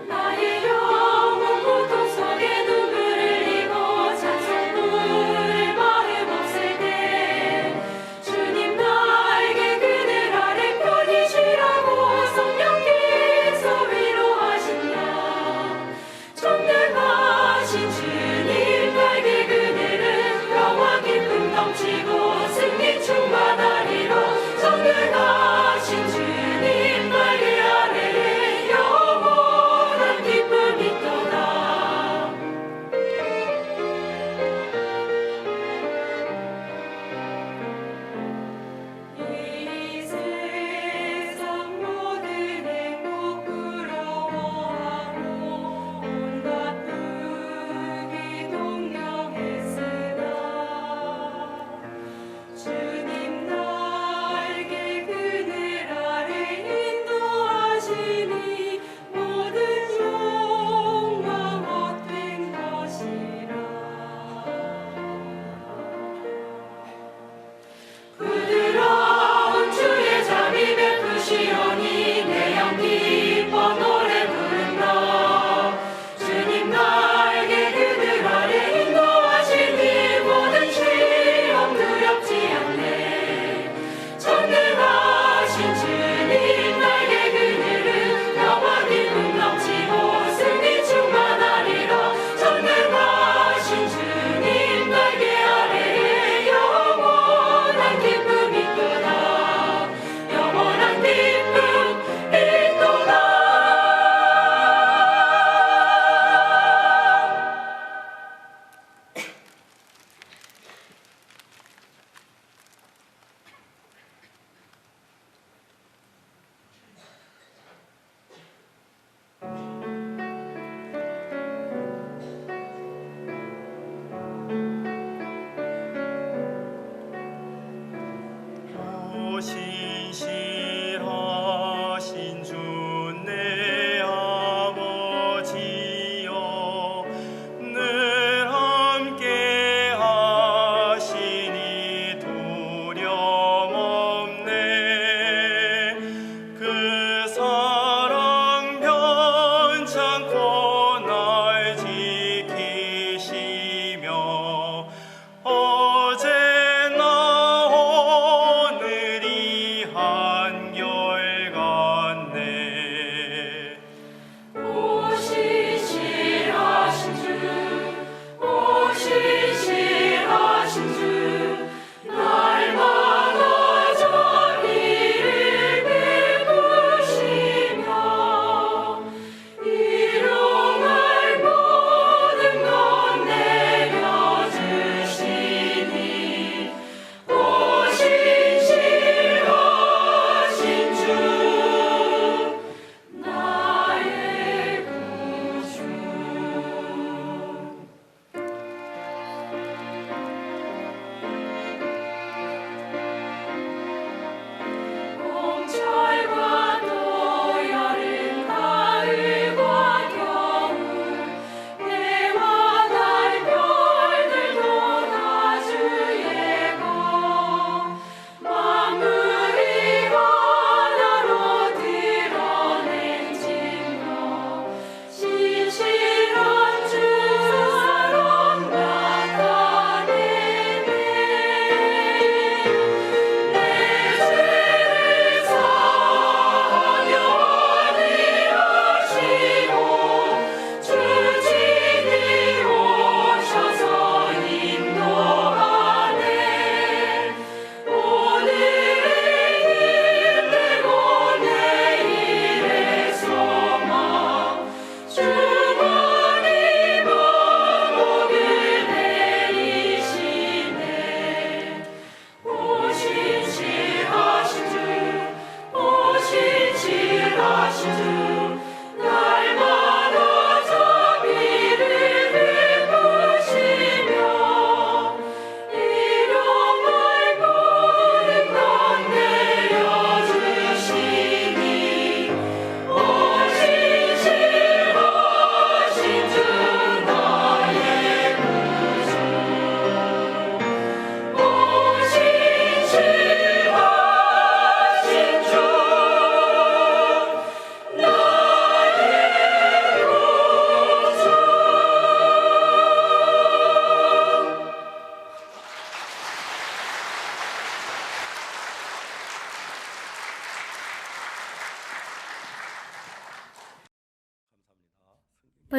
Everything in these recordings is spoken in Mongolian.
나의 영혼 고통 속에 눈물을 흘리고 찬송부를 마음 없을 때 주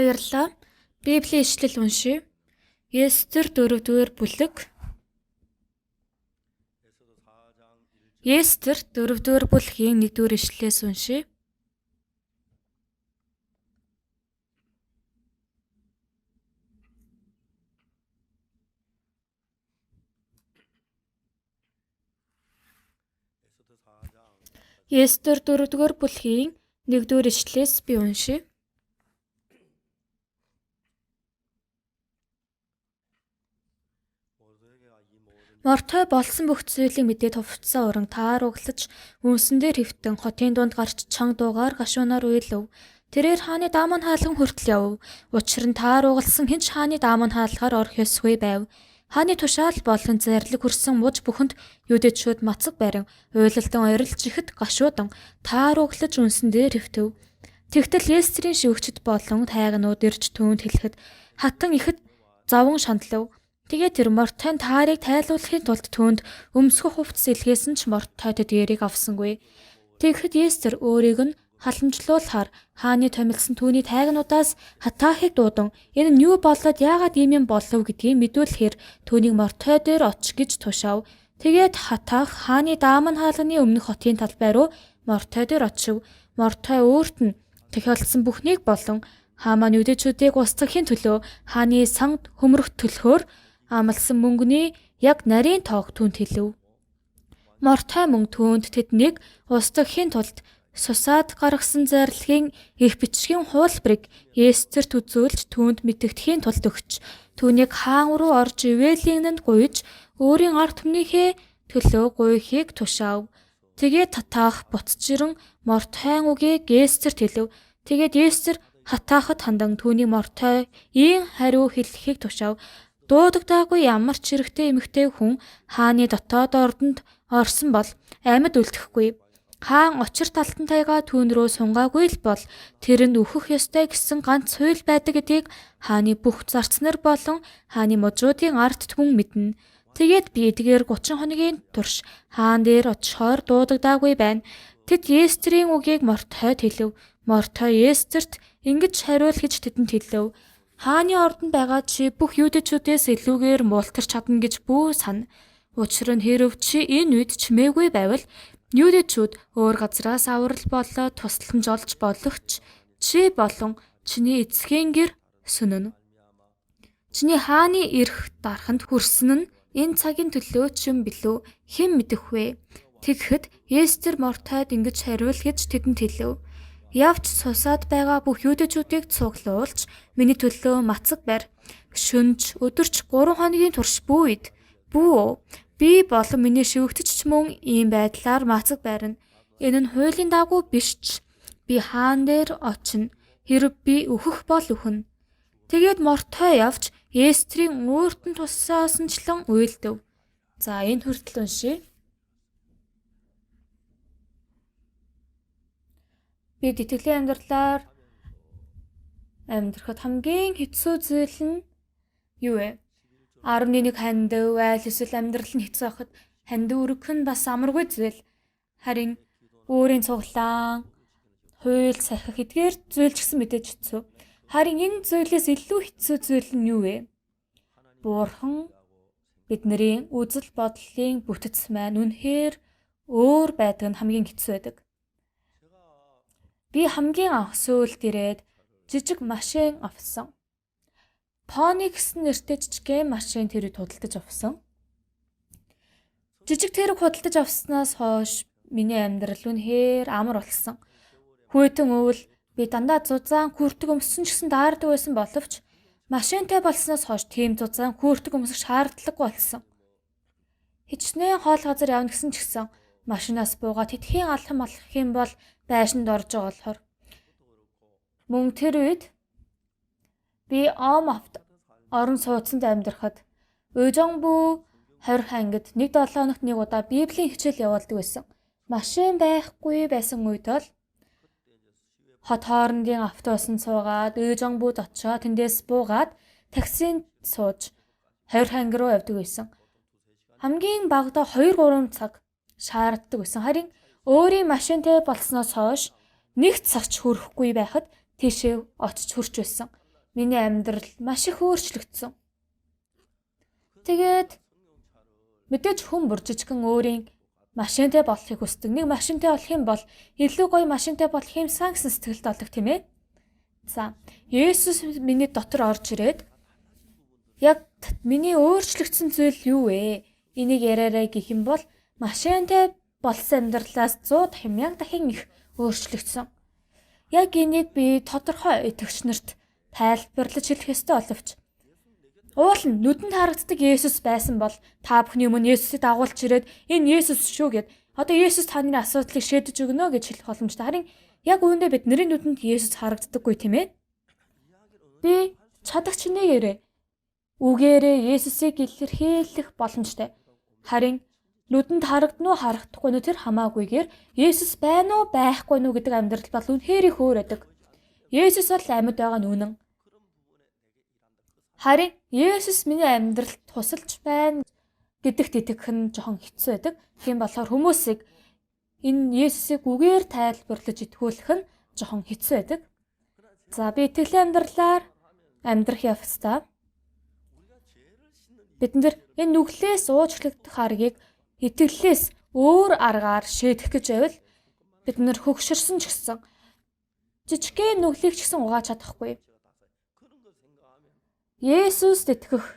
Баярлалаа. Библийн ишлэл уншия. Естер 4-р бүлэг. Естер 4-р бүлгийн 1-р ишлэлээс уншия. Естер 4-р бүлгийн 1-р ишлэлээс би уншия. Мордхой болсон бүх зүйлийг мэдээд хувцсан уран таар углаж үнсэн дээр хэвтэн хотын дунд гарч чанга дуугаар гашуунаар уйлав. Тэрээр хааны дааман хаалган хүртэл яв. Учир нь таар угалсан хэн ч хааны дааман хаалгаар орох ёсгүй байв. Хааны тушаал болон зарлиг хүрсэн муж бүхэнд юудэчүүд мацаг барин уйлалтан орилж ихэд гашуудан таар углаж үнсэн дээр хэвтэв. Тэгтэл Естерийн шивгчд болон тайганууд ирж түүнд хэлэхэд хатан ихэд заван шаналв. Тэгээд тэр Мордхойн таарыг тайлуулахын тулд түүнд өмсгөх хувцас илгээсэн ч Мордхой тэдгээрийг авсангүй. Тэгэхэд Естер өөрийг нь халамжлуулахаар хааны томилсон түүний тайгануудаас Хатахыг дуудан энэ нь юу болоод яагаад ийм юм болов гэдгийг мэдүүлэхээр түүнийг Мордхой дээр оч гэж тушаав. Тэгээд Хатах хааны дааман хаалганы өмнөх хотын талбай руу Мордхой дээр очив. Мордхой өөрт нь тохиолдсон бүхнийг болон Хааман юудэчүүдийг устгахын төлөө хааны сангад хөмрөх төлхөөр амласан мөнгөний яг нарийн тоог түүнд хэлв. Мордхой мөн түүнд тэднийг устгахын тулд сусаад гаргасан зарилгын их бичгийн хуулбарыг Естерт үзүүлж түүнд мэдэгдэхийн тулд өгч түүнийг хаан руу орж ивэлийн гуйж өөрийн ард түмнийхээ төлөө гуйхийг тушаав. Тэгээд Хатах буцчирэн Мордхойн үгийг Естерт хэлв. Тэгээд Естер Хатахад хандан түүний Мордхой ийн хариу хэлхийг тушаав. Дуудагдаагүй ямар ч хэрэгтэй эмэгтэй хүн хааны дотоод ордонд орсон бол амьд үлдэхгүй. Хаан очир талтан тайгаа түүн рүү сунгаагүй л бол тэрэнд өөхөх ёстой гэсэн ганц хууль байдаг гэдгийг хааны бүх зарц нар болон хааны мужуудын ард түмэн мэднэ. Тэгээд би эдгээр 30 хоногийн турш хаан дээр очихоор дуудагдаагүй байна. Тэд Естерийн үгийг Мордхойд хэлв. Мордхой Естерт ингэж хариул гэж тэдэнд хэлв. Хааны ордонд байгаа чи бүх юудэчүүдээс илүүгээр муултарч чадна гэж бүү сана. Учир нь хэрв чи энэ үед чимээгүй байвал юудэчүүд өөр газраас аврал болоод тусламж олж болохч чи болон чиний эцгийн гэр сүнэн. Чиний хааны эрх дараханд хүрсэн нь энэ цагийн төлөө ч юм билүү хэн мэдэх вэ? Тэгэхэд Естер Мордхойд ингэж хариул гэж тэдэнд хэлв. Явж сусаад байгаа бүх юудэчүүдийг цуглуулж миний төлөө мацаг барь. Шөнж өдөрч 3 хоногийн турш бүү. Би болон миний шивгэгч ч мөн ийм байдлаар мацаг барина. Энэ нь хуулийн дагуу биш ч би хаан дээр очино. Хэрв би өөхөх бол өөхнө. Тэгээд Мордхой явж Естерийн өөрт нь тусаасанчлан уйлдэв. За энэ хүртэл уншия. Бид итгэлийн амьдралаар амьдрахад хамгийн хэцүү зүйл нь юу вэ? 11 хандив, айл эсвэл амьдрал нь хэцүү байхад хандив өргөх нь бас амаргүй зүйл. Харин өөрийн цуглаан, хууль, сахих эдгээр зүйл ч гэсэн мэдээж хэцүү. Харин энэ зүйлээс илүү хэцүү зүйл нь юу вэ? Бурхан бидний үзэл бодлын бүтэц маань үнэхээр өөр байдаг нь хамгийн хэцүү байдаг. Би хамгийн анх сөүлд ирээд жижиг машин авсан. Пони гэсэн нэртэй жижигхэн машин тэрийг худалдаж авсан. Жижиг тэрэг худалдаж авснаас хойш миний амьдрал үнэхээр амар болсон. Хүйтэн өвөл би дандаа зузаан күртэг өмссөн ч гэсэн даардаг байсан боловч машинтай болсноос хойш тийм зузаан күртэг өмсөх шаардлагагүй болсон. Хичнээн хоол газар явна гэсэн ч гэсэн машинаас буугаад тэтгэхийн алхам алхах юм бол байшинд орж байгаа болохоор. Мөн тэр үед би Омавт орон сууцанд амьдрахад Ыжонбу 20 ангид 1-7 хоногт нэг удаа Библийн хичээл явуулдаг байсан. Машин байхгүй байсан үед бол хот хоорондын автобусанд суугаад Ыжонбуд очиод тэндээс буугаад таксинд сууж 20 анги руу явдаг байсан. Хамгийн багадаа 2-3 цаг шаарддаг байсан. Харин өөрийн машинтай болсноос хойш нэг цаг ч хүрэхгүй байхад тийшээ очиж хүрч байсан. миний амьдрал маш их өөрчлөгдсөн. Тэгээд мэдээж хүн бүр жижигхэн өөрийн машинтай болохыг хүсдэг. Нэг машинтай болох юм бол илүү гоё машинтай болох юмсан гэсэн сэтгэлд олдог тийм ээ. За, Есүс миний дотор орж ирээд яг миний өөрчлөгдсөн зүйл юу вэ? Энийг яриараа гэх юм бол машинтай болсон амьдралаас 100 дахин 1000 дахин их өөрчлөгдсөн. Яг энийг би тодорхой итгэгч нарт тайлбарлаж хэлэх ёстой боловч уул нь нүдэнд харагддаг Есүс байсан бол та бүхний өмнө Есүсийг дагуулж ирээд энэ Есүс шүү гэд одоо Есүс таны асуудлыг шийдэж өгнө гэж хэлэх боломжтой. Харин яг үүндээ бидний нүдэнд Есүс харагддаггүй тийм ээ. Би чадах чинээгээрээ үгээрээ Есүсийг илэрхийлэх боломжтой. Харин нүдэнд харагдана уу харагдахгүй нь тэр хамаагүйгээр Есүс байна уу байхгүй нь гэдэг амьдрал бол үнэхээр их өөр байдаг. Есүс бол амьд байгаа нь үнэн. Харин Есүс миний амьдралд тусалж байна гэдэгт итгэх нь жоохон хэцүү байдаг. Тийм болохоор хүмүүсийг энэ Есүсийг үгээр тайлбарлаж итгүүлэх нь жоохон хэцүү байдаг. За би итгэлийн амьдралаар амьдрах явцдаа бид нар энэ нүглээс уучлагдах аргыг итгэлээс өөр аргаар шийдэх гэж байвал бид нар хөгшөрсөн ч гэсэн жижигхэн нүглийг ч гэсэн угааж чадахгүй. Есүст итгэх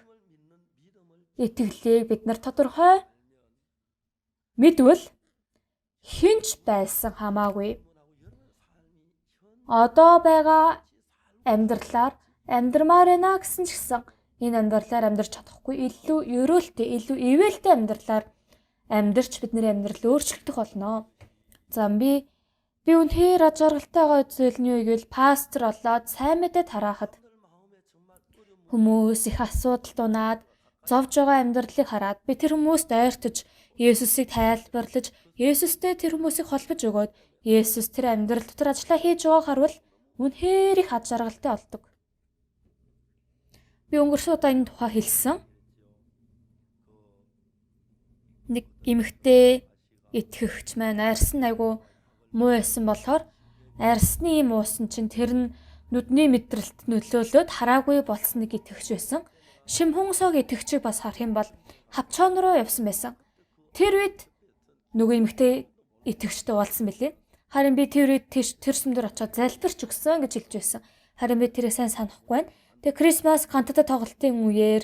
итгэлийг бид нар тодорхой мэдвэл хинч байсан хамаагүй. Одоо байгаа амьдралаар амьдрмаар байна гэсэн ч гэсэн энэ амьдралаар амьдрч чадахгүй илүү ерөөлтэй, илүү ивэлтэй амьдралаар амьдрч бидний амьдрал өөрчлөгдөх болно. За би үнэхээр аж аргалтай байгаа зүйл нь юу гэвэл пастор болоод сайн мэдээ тараахад хүмүүс их асуудал дунаад зовж байгаа амьдралыг хараад би тэр хүмүүст ойртож Есүсийг тайлбарлаж Есүстэй тэр хүмүүсийг холбож өгөөд Есүс тэр амьдрал дотор ажиллаа хийж байгааг харвал үнэхээр их аж аргалтай болдог. Би өнгөрсөн удаа энэ тухай хэлсэн. Нэг эмэгтэй итгэгч маань арьсан айгу муу байсан болохоор арьсны юм уусан чинь тэр нь нүдний мэдрэлт нөлөөлөд хараагүй болсон нэг итгэгч байсан. Шимхэн сог итгэгчийг бас харах юм бол хавчаан руу явсан байсан. Тэр үед нөгөө эмэгтэй итгэгчтэй уулзсан билээ. Харин би тэр үед тэр сүмдөр очиод залбирч өгсөн гэж хэлж байсан. Харин би тэрийг сайн санахгүй байна. Тэгээ Крисмас кантата тоглолтын үеэр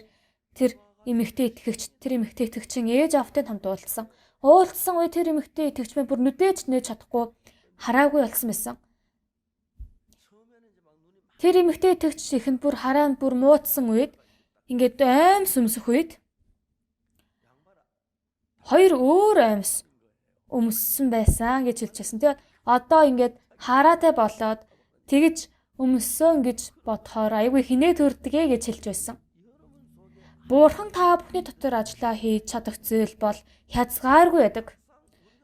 тэр эмэгтэй итгэгчийн ээж автай хамт уулзсан. Уулзсан үе тэр эмэгтэй итгэгч маань бүр нүдээж нээж чадахгүй хараагүй болсон байсан. Тэр эмэгтэй итгэгч ихэнд бүр хараа бүр муудсан үед ингээд аим сүмсэх үед хоёр өөр аимс өмссөн байсан гэж хэлчихсэн. Тэгээд одоо ингээд хараатай болоод тэгж өмссөн гэж бодохоор айгүй хинээ төрдгөө гэж хэлж байсан. Бурхан та бүхний дотор ажиллаа хийж чадах зүйл бол хязгааргүй байдаг.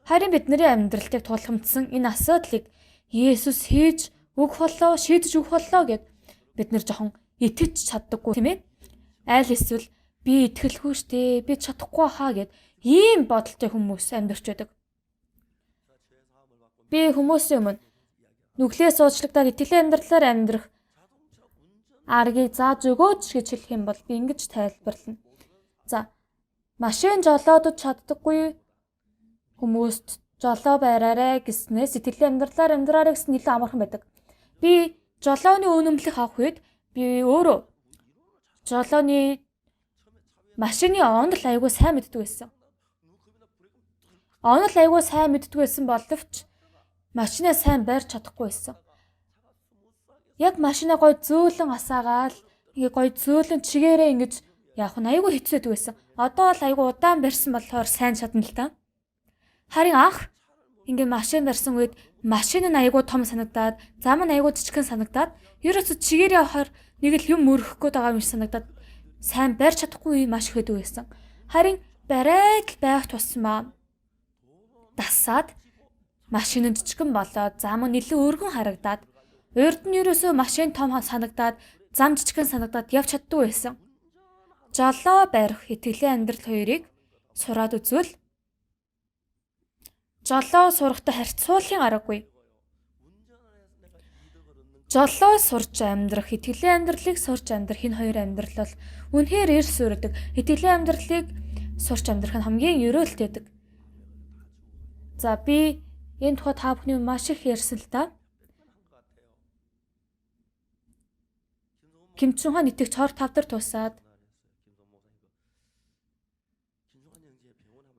Харин бидний амьдралтыг тулгамдсан энэ асуудлыг Есүс хийж өгөх болоо, шийдэж өгөх болоо гэд бид нар жоохон итгэж чаддаггүй тийм ээ. Айл эсвэл би итгэлгүй штэ, би чадахгүй хаа гэд ийм бодолтой хүмүүс амьдарч байдаг. Би хүмүүсийн өмнө нүглээс уучлагдаад итгэлийн амьдралаар амьдрах аргийг зааж өгөөч гэж хэлэх юм бол би ингэж тайлбарлана. За, машин жолоодод чаддаггүй хүмүүст жолоо байраарэ гэснээс итгэлийн амьдралаар амьдраарэ гэсэн нэлээд амархан байдаг. Би жолооны үнэмлэх авах үед би өөрөө жолооны машины онол аягүй сайн мэддэг байсан. Онол аягүй сайн мэддэг байсан боловч машинаа сайн барьж чадахгүй байсан. Яг машинаа гой зөөлөн асаагаал ингээ гой зөөлөн чигээрээ ингэж явах нь аягүй хэцүү байдаг байсан. Одоо л аягүй удаан барьсан болохоор сайн чадна л та. Харин анх ингээ машин барьсан үед машин нь аягүй том санагдаад, зам нь аягүй жижигхэн санагдаад, ерөөсө чигээрээ явахаар нэг л юм мөрөх гээд байгаа юм шиг санагдаад сайн барьж чадахгүй маш их байдаг байсан. Харин барайд байх тусмаа дасаад машин нь жижигхэн болоод зам нь илүү өргөн харагдаад урд нь ерөөсөө машин том санагдаад зам жижигхэн санагдаад явж чаддгүй байсан. Жолоо барих итгэлийн амьдрал хоёрыг сураад үзвэл жолоо сурахтай харьцуулахын аргагүй. Жолоо сурч амьдрах, итгэлийн амьдралыг сурч амьдрах энэ хоёр амьдрал бол үнэхээр эрс үүрдэг. Итгэлийн амьдралыг сурч амьдрах нь хамгийн ерөөлтэйдэг. За би энэ тухай та бүхний маш их ярьсан л та. Кимчун хаан итгэж хор тавдар тусаад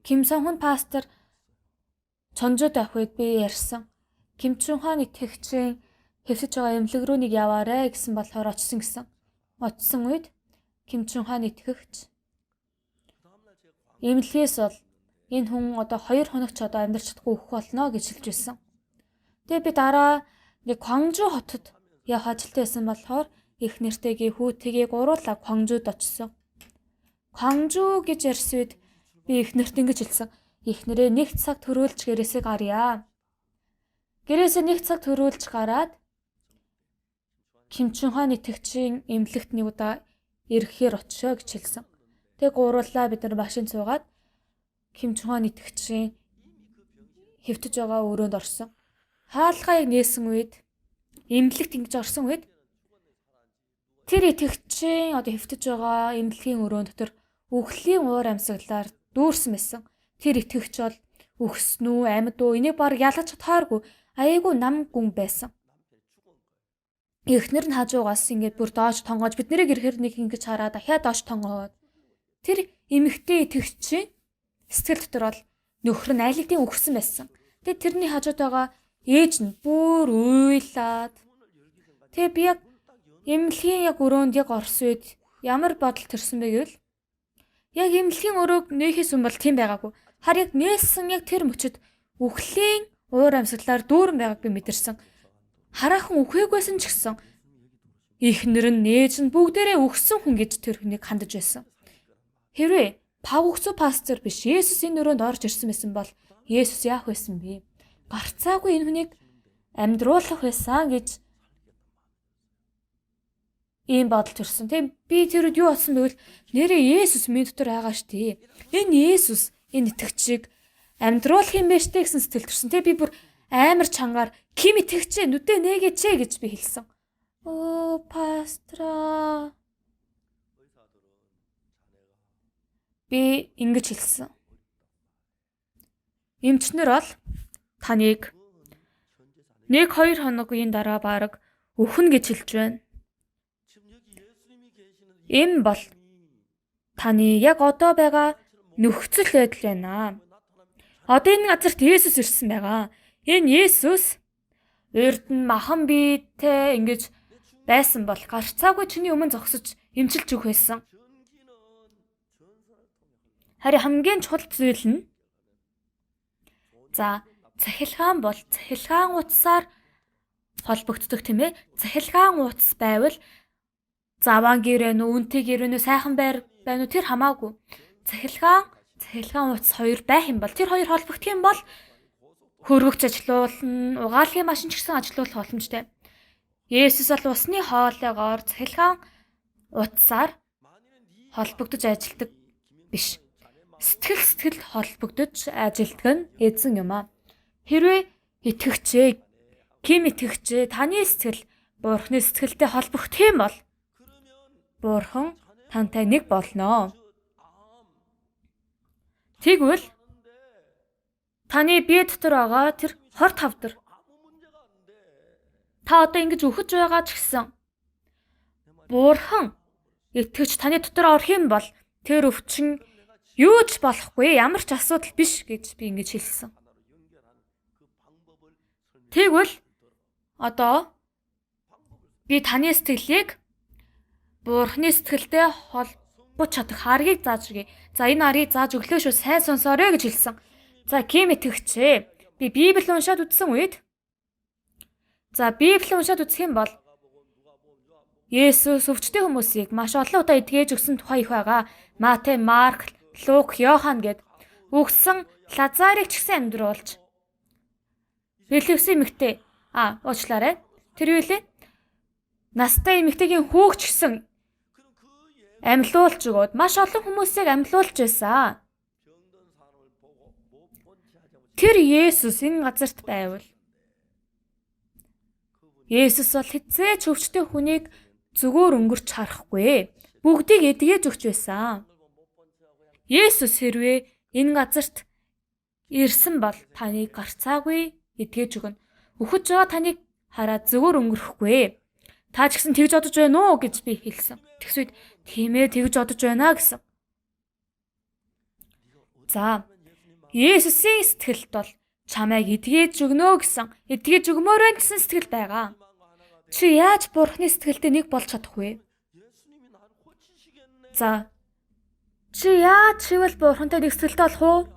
Кимсон хүн пастор чонжууд авах үед би ярьсан. Кимчун хаан итгэгчийн хэвсэж байгаа эмнэлэг рүү нэг яваарэ гэсэн болохоор очсон гэсэн. Очсон үед Кимчун хаан итгэгч эмнэлгээс бол энэ хүн одоо 2 хоног ч одоо амьдарч чадахгүй өөх болно гэж хэлж байсан. Тэгээ би дараа нэг Гванжу хотод явах ажилтаа байсан болохоор их нэртэйгээ хүүтэйгээ гуруула Гванжуд очсон. Гванжу гэж ярьсан үед би их нэрт ингэж хэлсэн. Их нэрээ 1 цаг төрүүлж гэрээсээ гарья. Гэрээсээ 1 цаг төрүүлж гараад Кимчун хаан итгэгчийн эмнэлэгт нэг удаа ирэхээр очио гэж хэлсэн. Тэгээ гуруулаа бид нар машин цуугаад Кимчун хаан итгэгчийн хэвтэж байгаа өрөөнд орсон. Хаалгаа яг нээсэн үед эмнэлэгт ингэж орсон үед тэр итгэгчийн одоо хэвтэж байгаа эмнэлгийн өрөөнд дотор үхлийн уур амьсгалаар дүүрсэн байсан. Тэр итгэгч бол үхсэн үү, амьд уу энийг баг ялгаж чадхааргүй аяйгуу нам гүн байсан. Эхнэр нь хажуугаас ингээд бүр доош тонгоож бид нэрийг ирэхээр нэг ингэж хараад дахиад доош тонгоод тэр эмэгтэй итгэгчийн сэтгэл дотор бол нөхөр нь айлгдын үхсэн байсан. Тэгээ тэрний хажууд байгаа ээж нь бүр уйлаад тэгээ би яг эмнэлгийн яг өрөөнд яг орсон үед ямар бодол төрсөн бэ гэвэл яг эмнэлгийн өрөөг нээхээс өмнө бол тийм байгаагүй. Харин яг нээсэн яг тэр мөчөд үхлийн уур амьсгалаар дүүрэн байгааг би мэдэрсэн. Хараахан үхээгүйсэн ч гэсэн эхнэр нь нээж нь бүгдээрээ үхсэн хүн гэж тэр хүнийг хандаж байсан. Хэрвээ Павгцо пастор биш Есүс энэ өрөөнд орж ирсэн байсан бол Есүс яах байсан бэ? Гарцаагүй энэ хүнийг амьдруулах байсан гэж ийм бодол төрсөн. Тэг би тэрүүд юу болсон бэ гэвэл нэрээ Есүс минь дотор байгаа штий. Энэ Есүс энэ итгэгчийг амьдруулах юм байна штэ гэсэн сэтгэл төрсөн. Тэг би бүр амар чангаар Ким итгэгчээ нүдэ нээгээч гэж би хэлсэн. Оо пастра. Би ингэж хэлсэн. Эмчнэр бол таныг 1-2 хоногийн дараа бараг өхнө гэж хэлж байна. Эм бол таны яг одоо байгаа нөхцөл байдал байна. Одоо энэ газарт Есүс ирсэн байгаа. Энэ Есүс урд нь махан биетэй ингэж байсан бол гарцаагүй чиний өмнө зогсож эмчилж өгөх байсан. Харин хамгийн чухал зүйл нь захилгаан бол захилгаан утсаар холбогддог тийм ээ. Захилгаан утас байвал заван гэрээ нүү, үнтэй гэрээ нүү, сайхан байр байна уу тэр хамаагүй. Захилгаан утас хоёр байх юм бол тэр хоёр холбогдох юм бол хөргөгч ажилуулна, угаалгын машин ч гэсэн ажилуулах боломжтой. Есүс бол усны хоолойгоор захилгаан утсаар холбогдож ажилдаг биш. Сэтгэл холбогдож ажилдаг нь эзэн юм аа. Хэрвээ итгэгчээ, Ким итгэгчээ таны сэтгэл Бурхны сэтгэлтэй холбогдох юм бол Бурхан тантай нэг болно. Тэгвэл таны бие дотор байгаа тэр хор тавдар та одоо ингэж өөхөж байгаа ч гэсэн Бурхан итгэж таны дотор орох юм бол тэр өвчин юу ч болохгүй, ямар ч асуудал биш гэж би ингэж хэлсэн. Тэгвэл одоо би таны сэтгэлийг Бурхны сэтгэлтэй холбож чадах аргыг зааж өгье. За энэ аргыг зааж өглөө шүү сайн сонсоорой гэж хэлсэн. За Ким итгэгчээ. Би Библийг уншаад үзсэн үед Библийг уншаад үзэх юм бол Есүс өвчтөе хүмүүсийг маш олон удаа эдгэж өгсөн тухай их байгаа. Матай, Марк, Лук, Йохан гэд үгсэн Лазарыг ч гэсэн амьдруулж бэлэвсэн эмэгтэй уучлаарай. Тэр үелээ настай эмэгтэйгийн хүүгч гэсэн амьлуулж өгөөд маш олон хүмүүсийг амьлуулж байсан. Тэр Есүс энэ газарт байвал Есүс бол хэзээ ч өвчтөе хүнийг зүгээр өнгөрч харахгүй. Бүгдийг эдгэж өгч байсан. Есүс хэрвээ энэ газарт ирсэн бол таныг гарцаагүй эдгэж өгнө. Үхэж байгаа таныг хараад зүгээр өнгөрөхгүй. Та ч гэсэн тэгж бодож байна уу гэж би хэлсэн. Тэгсүйд тийм ээ тэгж бодож байна гэсэн. За, Есүсийн сэтгэлд бол чамайг эдгэж өгнө гэсэн, эдгэж өгмөр байх гэсэн сэтгэл байгаа. Чи яаж Бурхны сэтгэлдээ нэг болж чадах вэ? За, чи яаж шивэл Бурхантай нэг сэтгэлтэй болох вэ?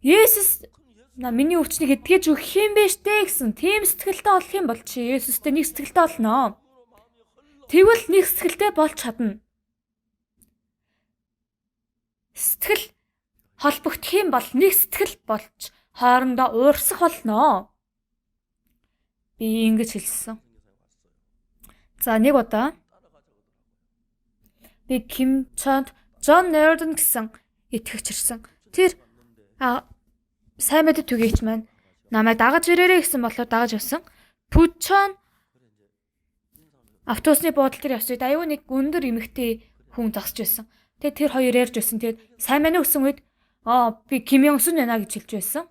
Есүс миний өвчнийг эдгэж өгөх юм биш дээ гэсэн тийм сэтгэлтэй болох юм бол чи Есүстэй нэг сэтгэлтэй болно. Тэгвэл нэг сэтгэлтэй болж чадна. Сэтгэл холбогдох юм бол нэг сэтгэл болж хоорондоо уурсах болно. Би ингэж хэлсэн. За нэг удаа би Ким Чонд Джон Нерден гэсэн итгэгч ирсэн. Тэр сайн мэдээ түгээгч маань намайг дагаж ирээрэй гэсэн болохоор дагаж явсан. Пүчон автобусны буудлын дээр явсан үед аюу нэг өндөр эмэгтэй хүн зогсож байсан. Тэгээд тэр хоёр ярьж байсан. Тэгээд сайн мэнэ гэсэн үед би Ким Йонг Сун байна гэж хэлж байсан.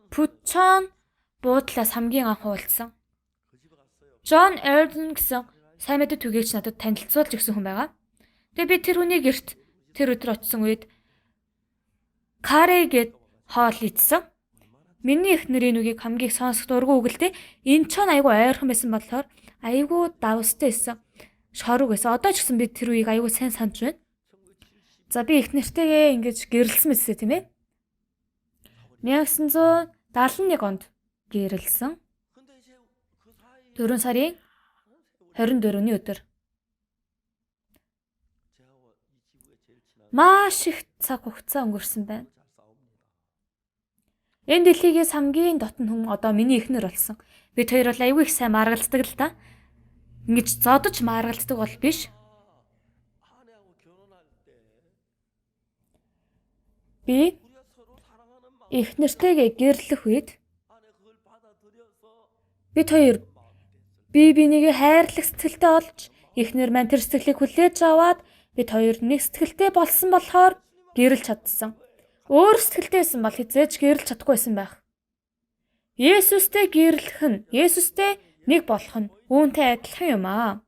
Пүчон буудлаас хамгийн анх уулзсан. Джон Эрден гэсэн сайн мэдээ түгээгч надад танилцуулж өгсөн хүн байгаа. Тэгээд би тэр хүнийг гэрт тэр өдөр очисон үед Карэ гэд хоол идсэн. Миний эхнэр энэ үгийг хамгийн их сонсох дургүй үгэлтэй. Энэ ч айгүй ойрхон байсан болохоор айгүй давстай байсан. Шорог байсан. Одоо ч гэсэн би тэр үгийг айгүй сайн санаж байна. За би эхнэртэйгээ ингэж гэрэлсэн мэт тийм ээ. 1971 онд гэрэлсэн. 4 сарын 24-ний өдөр. Маш их цаг хугацаа өнгөрсөн байна. Энэ дэлхийгээс хамгийн дотн хүн одоо миний эхнэр болсон. Бид хоёр бол аягүй их сайн маргалцдаг л да. Ингэж зодож маргалцдаг бол биш. Би эхнэртэйгээ гэрлэх үед бид хоёр бие бинийгээ хайрлах сэтгэлтэй олж эхнэр маань тэр сэтгэлийг хүлээж аваад бид хоёр нэг сэтгэлтэй болсон болохоор гэрэлж чадсан. Өөр сэтгэлтэйсэн бол хизээж гэрэлж чадахгүйсэн байх. Есүстэй гэрлэх нь, Есүстэй нэг болох нь үүнтэй адилхан юм аа.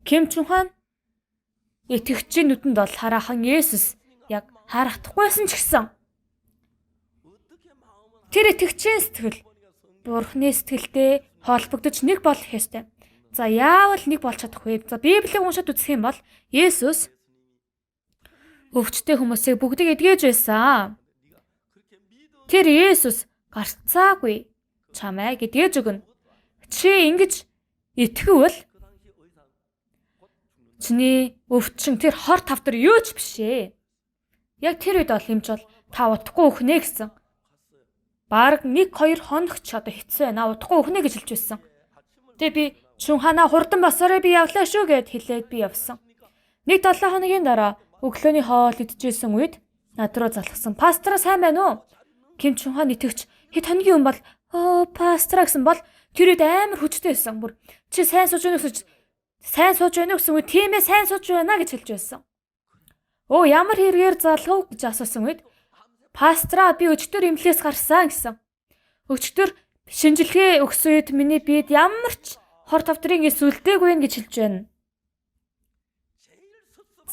Ким Чун хаан итгэгчийн нүдэнд бол хараахан Есүс яг харагдахгүйсэн ч гэсэн тэр итгэгчийн сэтгэл Бурхны сэтгэлтэй холбогдож нэг болох ёстой. За яавал нэг болж чадах вэ? За Библийг уншаад үзэх юм бол Есүс өвчтөе хүмүүсийг бүгдийг эдгэж байсан. Тэр Есүс гарцаагүй чамайг эдгэж өгнө. Чи ингэж итгэвэл чиний өвчин тэр хор тавтар юу ч биш ээ. Яг тэр үед бол хэмж бол та удахгүй өхнэ гэсэн. Бараг 1-2 хоног ч одоо хэцүү байна. Удахгүй өхнэ гэж хэлж байсан. Тэгээ би Чун ханаа хурдан босоорой би явлаа шүү гэд хэлээд би явсан. 1-7 хоногийн дараа өглөөний хоол идчихсэн үед над руу залхсан. Пастора сайн байна уу? Ким Чун хаан итгэвч хэд хоногийн өмнө бол пастора гэсэн бол тэр үед амар хүчтэй байсан. Бүр чи сайн сууж байна гэсэн үед тийм ээ сайн сууж байна гэж хэлж байсан. Ямар хэрэгээр залгав гэж асуусан үед пастора би өчтөр эмнэлээс гарсан гэсэн. Өчтөр шинжилгээ өгсөн үед миний биед ямар ч хор тавдрын эсвэлдээгүй гэж хэлж байна.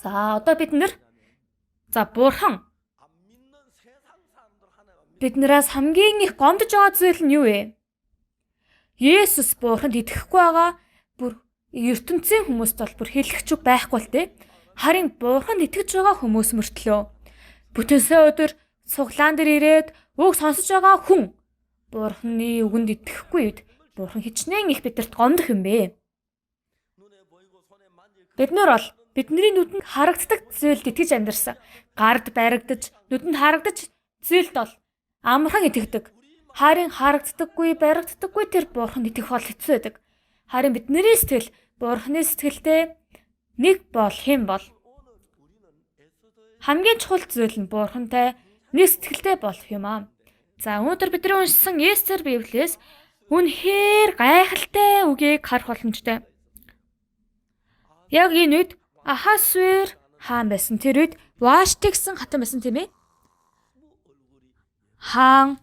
За одоо бид нэр Бурхан биднээс хамгийн их гомдож байгаа зүйл нь юу вэ? Есүс Бурханд итгэхгүй байгаа бүр ертөнцийн хүмүүст бол бүр хэлэх чиг байхгүй л дээ. Харин Бурханд итгэж байгаа хүмүүс мөртлөө бүтэнсээ өдөр цуглаан дээр ирээд үг сонсож байгаа хүн Бурханы үгэнд итгэхгүй үед Бурхан хичнээн их бидэрт гомдох юм бэ. Бид нар бол бидний нүдэнд харагддаг зүйлд итгэж амьдарсан. Гард баригдаж, нүдэнд харагдаж зүйлд бол амархан итгэдэг. Харин харагддаггүй, баригддаггүй тэр Бурханд итгэх бол хэцүү байдаг. Харин бидний сэтгэл Бурханы сэтгэлтэй нэг болох юм бол хамгийн чухал зүйл нь Бурхантай нэг сэтгэлтэй болох юм аа. За өнөөдөр бидний уншсан Естер Библиэс Үнэхээр гайхалтай үгийг харах боломжтой. Яг энэ үед Ахасвер хаан байсан. Тэр үед Вашти гэсэн хатан байсан тийм ээ. Хаан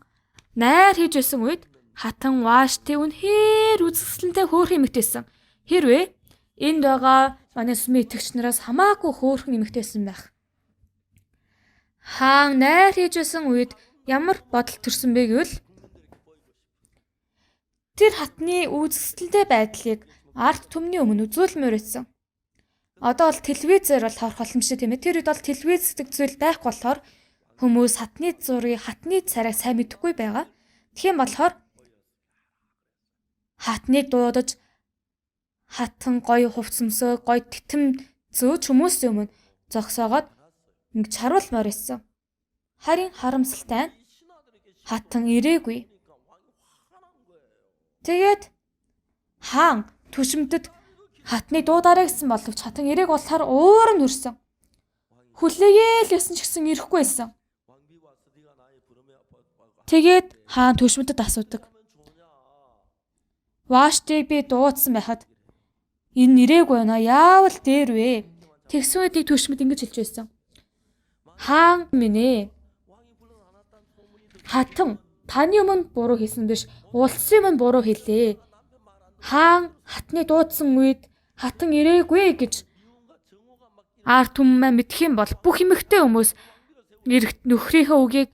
найр хийж байсан үед хатан Вашти үнэхээр үзэсгэлэнтэй хөөрхөн эмэгтэйсэн. Хэрвээ энд байгаа манай сүмийн итгэгч нараас хамаагүй хөөрхөн эмэгтэйсэн байх. Хаан найр хийж байсан үед ямар бодол төрсөн бэ гэвэл тэр хатны үзэсгэлэнтэй байдлыг ард түмний өмнө үзүүлмээр байсан. Одоо бол телевизээр бол харах боломжтой тийм ээ. Тэр үед бол телевиз гэдэг зүйл байхгүй болохоор хүмүүс хатны зургийг, хатны царайг сайн мэдэхгүй байгаа. Тийм болохоор хатныг дуудаж хатан гоё хувц өмсөө, гоё титэм зөөж хүмүүсийн өмнө зогсоогоод ингэж харуулмаар байсан. Харин харамсалтай нь хатан ирээгүй. Тэгээд хаан түшимтэд хатны дуудаарай гэсэн боловч хатан ирээг болохоор уур нь хүрсэн. Хүлээгээл гэсэн ч гэсэн ирэхгүй байсан. Тэгээд хаан түшимтэд асуудаг. Ваштыг би дуудсан байхад энэ ирээгүй байна. Яавал дээр вэ? Тэгсэн үед түшмэд ингэж хэлж байсан. Хаан минь ээ. Хатан таны өмнө буруу хийсэн биш, улсын өмнө буруу хийлээ. Хаан хатны дуудсан үед хатан ирээгүй гэж ард түмэн мэдэх юм бол бүх эмэгтэй хүмүүс нөхрийнхөө үгийг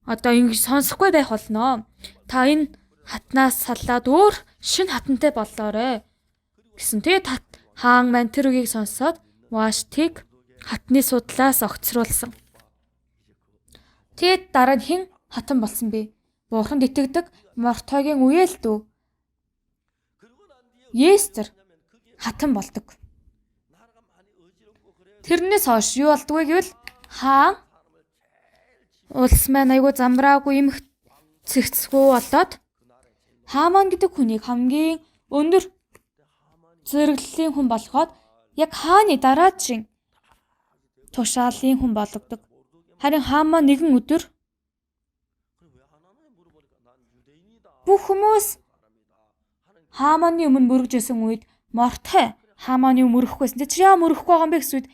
одоо ингэж сонсохгүй байх болно. Та энэ хатнаас салаад өөр шинэ хатантай болоорой гэсэн. Тэгээд хаан маань тэр үгийг сонсоод Ваштыг хатны судлаас огцруулсан. Тэгээд дараа нь хэн хатан болсон бэ? Бурханд итгэдэг Мордхойгийн үеэл дүү Естер хатан болдог. Тэрнээс хойш юу болдгоо гэвэл хаан улс маань айгүй замбраагүй эмх цэгцгүй болоод Хааман гэдэг хүнийг хамгийн өндөр зэрэглэлийн хүн болгоод яг хааны дараачийн тушаалын хүн болгодог. Харин Хааман нэгэн өдөр бүх хүмүүс Хааманы өмнө мөргөж исэн үед Мордхой Хааманы өмнө мөрөхгүй байсан. Чи яа мөрөхгүй байгаа юм бэ гэсэн үед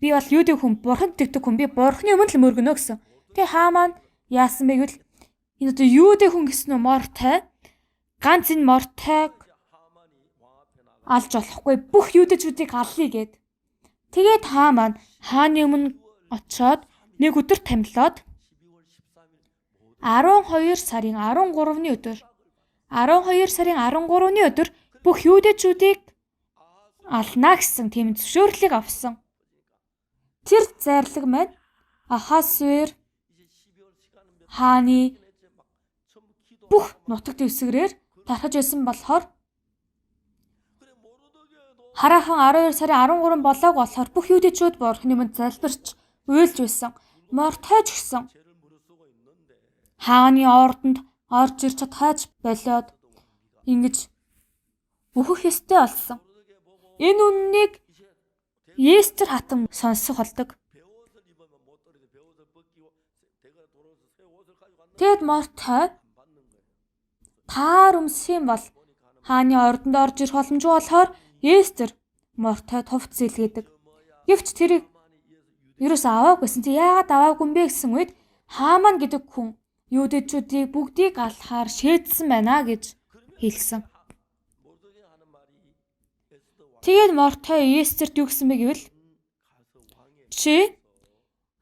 би бол юудэг хүн, бурханд итгэдэг хүн, би бурханы өмнө л мөргөнө гэсэн. Тэгээ Хааман яасан бэ гэвэл энэ одоо юудэг хүн гэсэн нь Мордхой ганц энэ Мордхойг алж болохгүй бүх юудэчүүдийг алъя гэд. Тэгээд Хааман хааны өмнө очиод нэг өдөр тамилаад 12 сарын 13-ны өдөр 12 сарын 13-ны өдөр бүх юудэчүүдийг ална гэсэн тийм зөвшөөрлийг авсан. Тэр зарлаг маань Ахасвер хааны бүх нутаг дэвсгэрээр тархаж байсан болохоор хараахан 12 сарын 13 болоог болохоор бүх юудэчүүд бурхны өмнө залбирч уйлж байсан. Мордхой ч гэсэн хааны ордонд орж ирч чадхаач болоод ингэж өөхөх ёстой болсон. Энэ үннийг Естер хатан сонсох болдог. Тэгэд Мордхой таар өмсөх юм бол хааны ордонд орж ирэх боломжгүй болохоор Естер Мордхой товц зэлгээдэг. Гэвч тэрийг ерөөс аваагүйсэн. Тэг яагаад аваагүй юм бэ гэсэн үед Хааман гэдэг хүн юудэчүүдийг бүгдийг алхахаар шийдсэн байна гэж хэлсэн. Тэгээд Мордхой Естерт юу гэсэн бэ гэвэл чи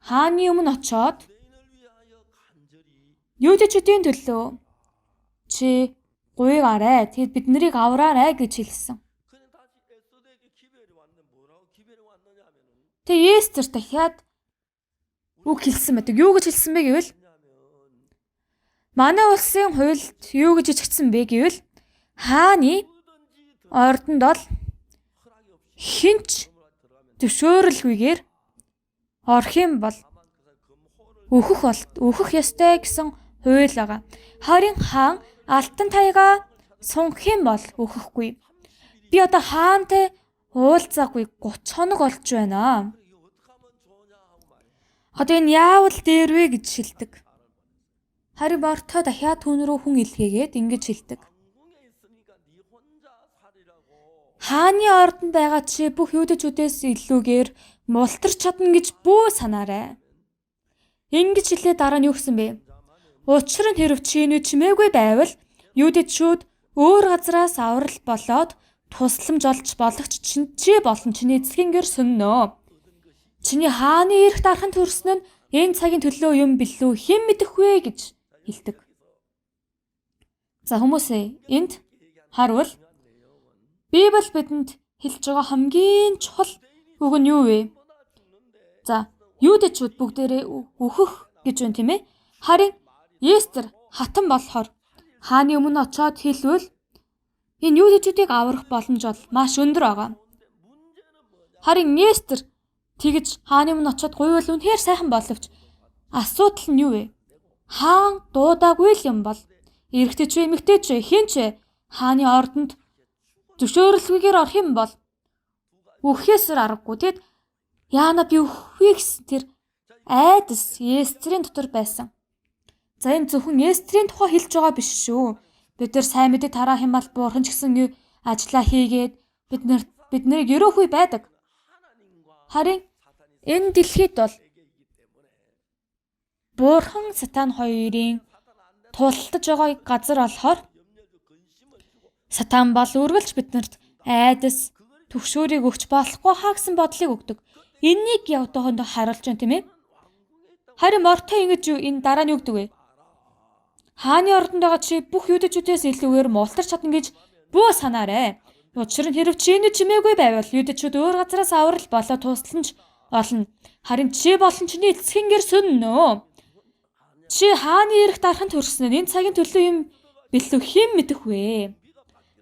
хааны өмнө очоод юудэчүүдийн төлөө чи гуйг арай. Тэгэд бид нарыг авраарай гэж хэлсэн. Тэгээ Естер дахиад үг хэлсэн байдаг. Юу гэж хэлсэн бэ гэвэл манай улсын хуульд юу гэж бичигдсэн бэ гэвэл хааны ордонд бол хинч зөвшөөрөлгүйгээр орох юм бол өөхөх ёстой гэсэн хууль байгаа. Харин хаан алтан таяга сунгах юм бол өөхөхгүй. Би одоо хаантай уулзаагүй 30 хоног болж байна. Одоо энэ яавал дээр вэ гэж шилдэг. Харин Мордхой дахиад түүн рүү хүн илгээгээд ингэж хэлдэг. Хааны ордонд байгаа чи бүх юудэчүүдээс илүүгээр мултарч чадна гэж бүү санаарай. Ингэж хэлээ дараа нь юу гэсэн бэ? Учир нь хэрв чи энэ чимээгүй байвал юудэчүүд өөр газраас аврал болоод тусламж олж болох чи болон чиний эцгийнгээр сүннөө. Чиний хааны эрх дарахын төрсөн нь энэ цагийн төлөө юм билүү хэн мэдэх вэ гэж хэлдэг. За хүмүүсээ энд харвал Библи бидэнд хэлж байгаа хамгийн чухал үг нь юу вэ? За юудэчүүд бүгдээрээ өөхөх гэж байна тийм ээ. Харин Эстер хатан болохоор хааны өмнө очоод хэлвэл энэ юудэчүүдийг аврах боломж бол маш өндөр байгаа. Харин Эстер тэгж хааны өмнө очоод гуйвал үнэхээр сайхан боловч асуудал нь юу вэ? Хаан дуудаагүй л юм бол эрэгтэй ч вэ, эмэгтэй ч вэ, хэн ч вэ хааны ордонд зөвшөөрлгүйгээр орох юм бол үхээсэр аргагүй. Тэгэд яана би үхвээ гэсэн тэр айдас Эстерийн дотор байсан. За энэ зөвхөн Эстерийн тухай хэлж байгаа биш шүү. Бид нар сайн мэдээ тараах юм бол бурхан ч гэсэн ажиллаа хийгээд бид нарыг ерөөхгүй байдаг. Харин энэ дэлхийд бол бурхан сатан хоёрын тултаж байгаа газар болохоор сатан бол үргэлж биднэрт айдас төгшөөрийг өгч болохгүй хаа гэсэн бодлыг өгдөг. Эннийг явдгаахынд харуулж байна тийм ээ. Харин Мордехай ингэж энэ дараа нь юу гэдэг вэ? Хааны ордонд байгаа чи бүх юудэчүүдээс илүүгээр мултарч чадна гэж бүү санаарай. Учир нь хэрв чи энэ чимээгүй байвал юудэчүүд өөр газараас аврал болоо тусламж олно. Харин чи болон чиний эцгийнгээр сүннөө. Чи хааны эрх дарахын төрсөн энэ цагийн төлөө юм билүү хэн мэдэх вэ?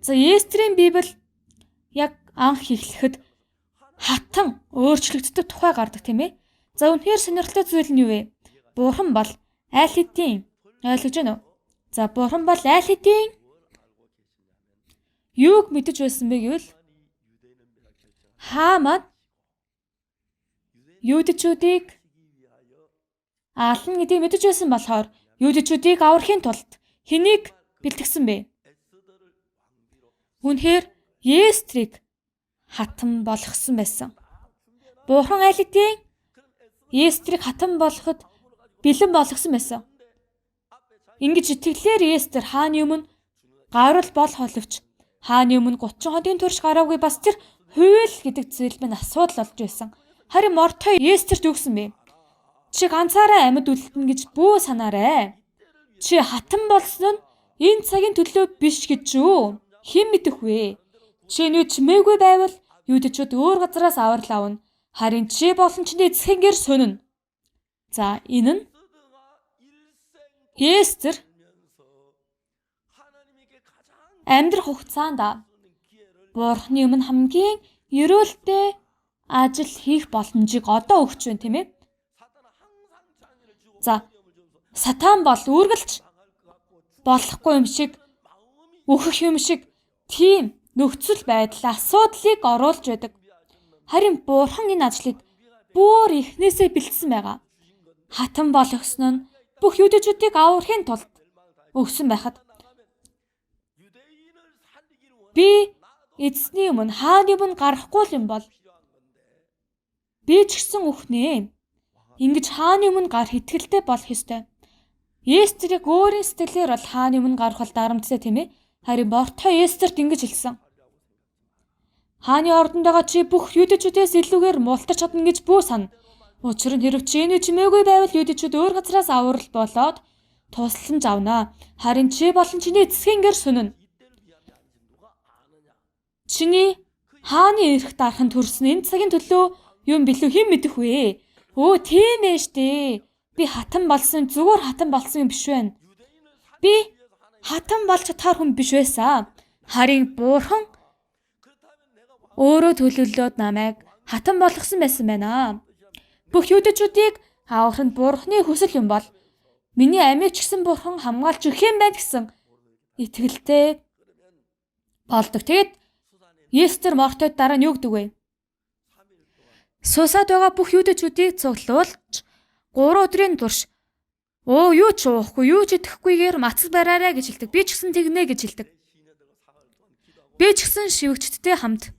За Эстерийн Библи яг анх эхлэхэд хатан өөрчлөгддөг тухай гардаг тийм ээ. За үнэхээр сонирхолтой зүйл нь юу вэ? Бурхан бол аль хэдийн ойлгож байна уу? За бурхан бол аль хэдийн юуг мэдэж байсан бэ гэвэл Хааман юудэчүүдийг аална гэдгийг мэдэж байсан болохоор юудэчүүдийг аврахын тулд хэнийг бэлтгэсэн бэ? Үнэхээр Эстрийг хатан болгосон байсан. Бурхан аль хэдийн Эстрийг хатан болгоход бэлэн болгосон байсан. Ингэж итгэлээр Эстер хааны өмнө гарвал болох боловч хааны өмнө 30 хоногийн турш гараагүй бас тэр хууль гэдэг зүйл мань асуудал болж байсан. Харин Мордехай Эстерт юу гэсэн бэ? Чи ганцаараа амьд үлдэнэ гэж бүү санаарай. Чи хатан болсон нь энэ цагийн төлөө биш гэж юу? Хэн мэдэх вэ? Чи нүд чимээгүй байвал юудэчүүд өөр газараас аврал авна. Харин чи болон чиний эцгийнгээр сүнэн. За энэ нь Эстер амьдрах хугацаанд Бурханы өмнө хамгийн ерөөлтэй ажил хийх боломжийг одоо өгч байна тийм ээ. За сатан бол үргэлж болохгүй юм шиг өөхөх юм шиг тийм нөхцөл байдал асуудлыг оруулж байдаг. Харин Бурхан энэ ажлыг бүр эхнээсээ бэлдсэн байгаа. Хатан болгосон нь бүх юудэчүүдийг аврахын тулд өгсөн байхад би эзний өмнө хааны өмнө гарахгүй юм бол би ч гэсэн үхнэ. Ингэж хааны өмнө гарах итгэлтэй болох ёстой. Эстерийг өөрийн сэтгэлээр бол хааны өмнө гарах бол дарамттай тийм ээ. Харин Мордехай Эстерт ингэж хэлсэн. Хааны ордонд байгаа чи бүх юудэчүүдээс илүүгээр мултарч чадна гэж бүү сана. Учир нь хэрв чи энэ чимээгүй байвал юудэчүүд өөр газараас аврал болоод тусламж авнаа. Харин чи болон чиний эцгийнгээр сүнэн. Чиний хааны эрх дарахын төрсөн энэ цагийн төлөө юм билүү хэн мэдэх вэ? Өө тийм ээ штэ. Би хатан болсон зүгээр хатан болсон юм биш байна. Би хатан болж чадхаар хүн биш байсан. Харин Бурхан өөрөө төлөвлөөд намайг хатан болгосон байсан байна. Бүх юудэчүүдийг аврах нь Бурханы хүсэл юм бол миний амийг ч гэсэн Бурхан хамгаалж өгөх юм байна гэсэн итгэлтэй болдог. Тэгэд Эстер Мордехайд дараа нь юу гэдэг вэ? Сусад байгаа бүх юудэчүүдийг цуглуулж 3 өдрийн турш юу ч уухгүй, юу ч идэхгүйгээр мацаг бараарай гэж хэлдэг. Би ч гэсэн тэгнэ гэж хэлдэг. Би ч гэсэн шивгчдтэй хамт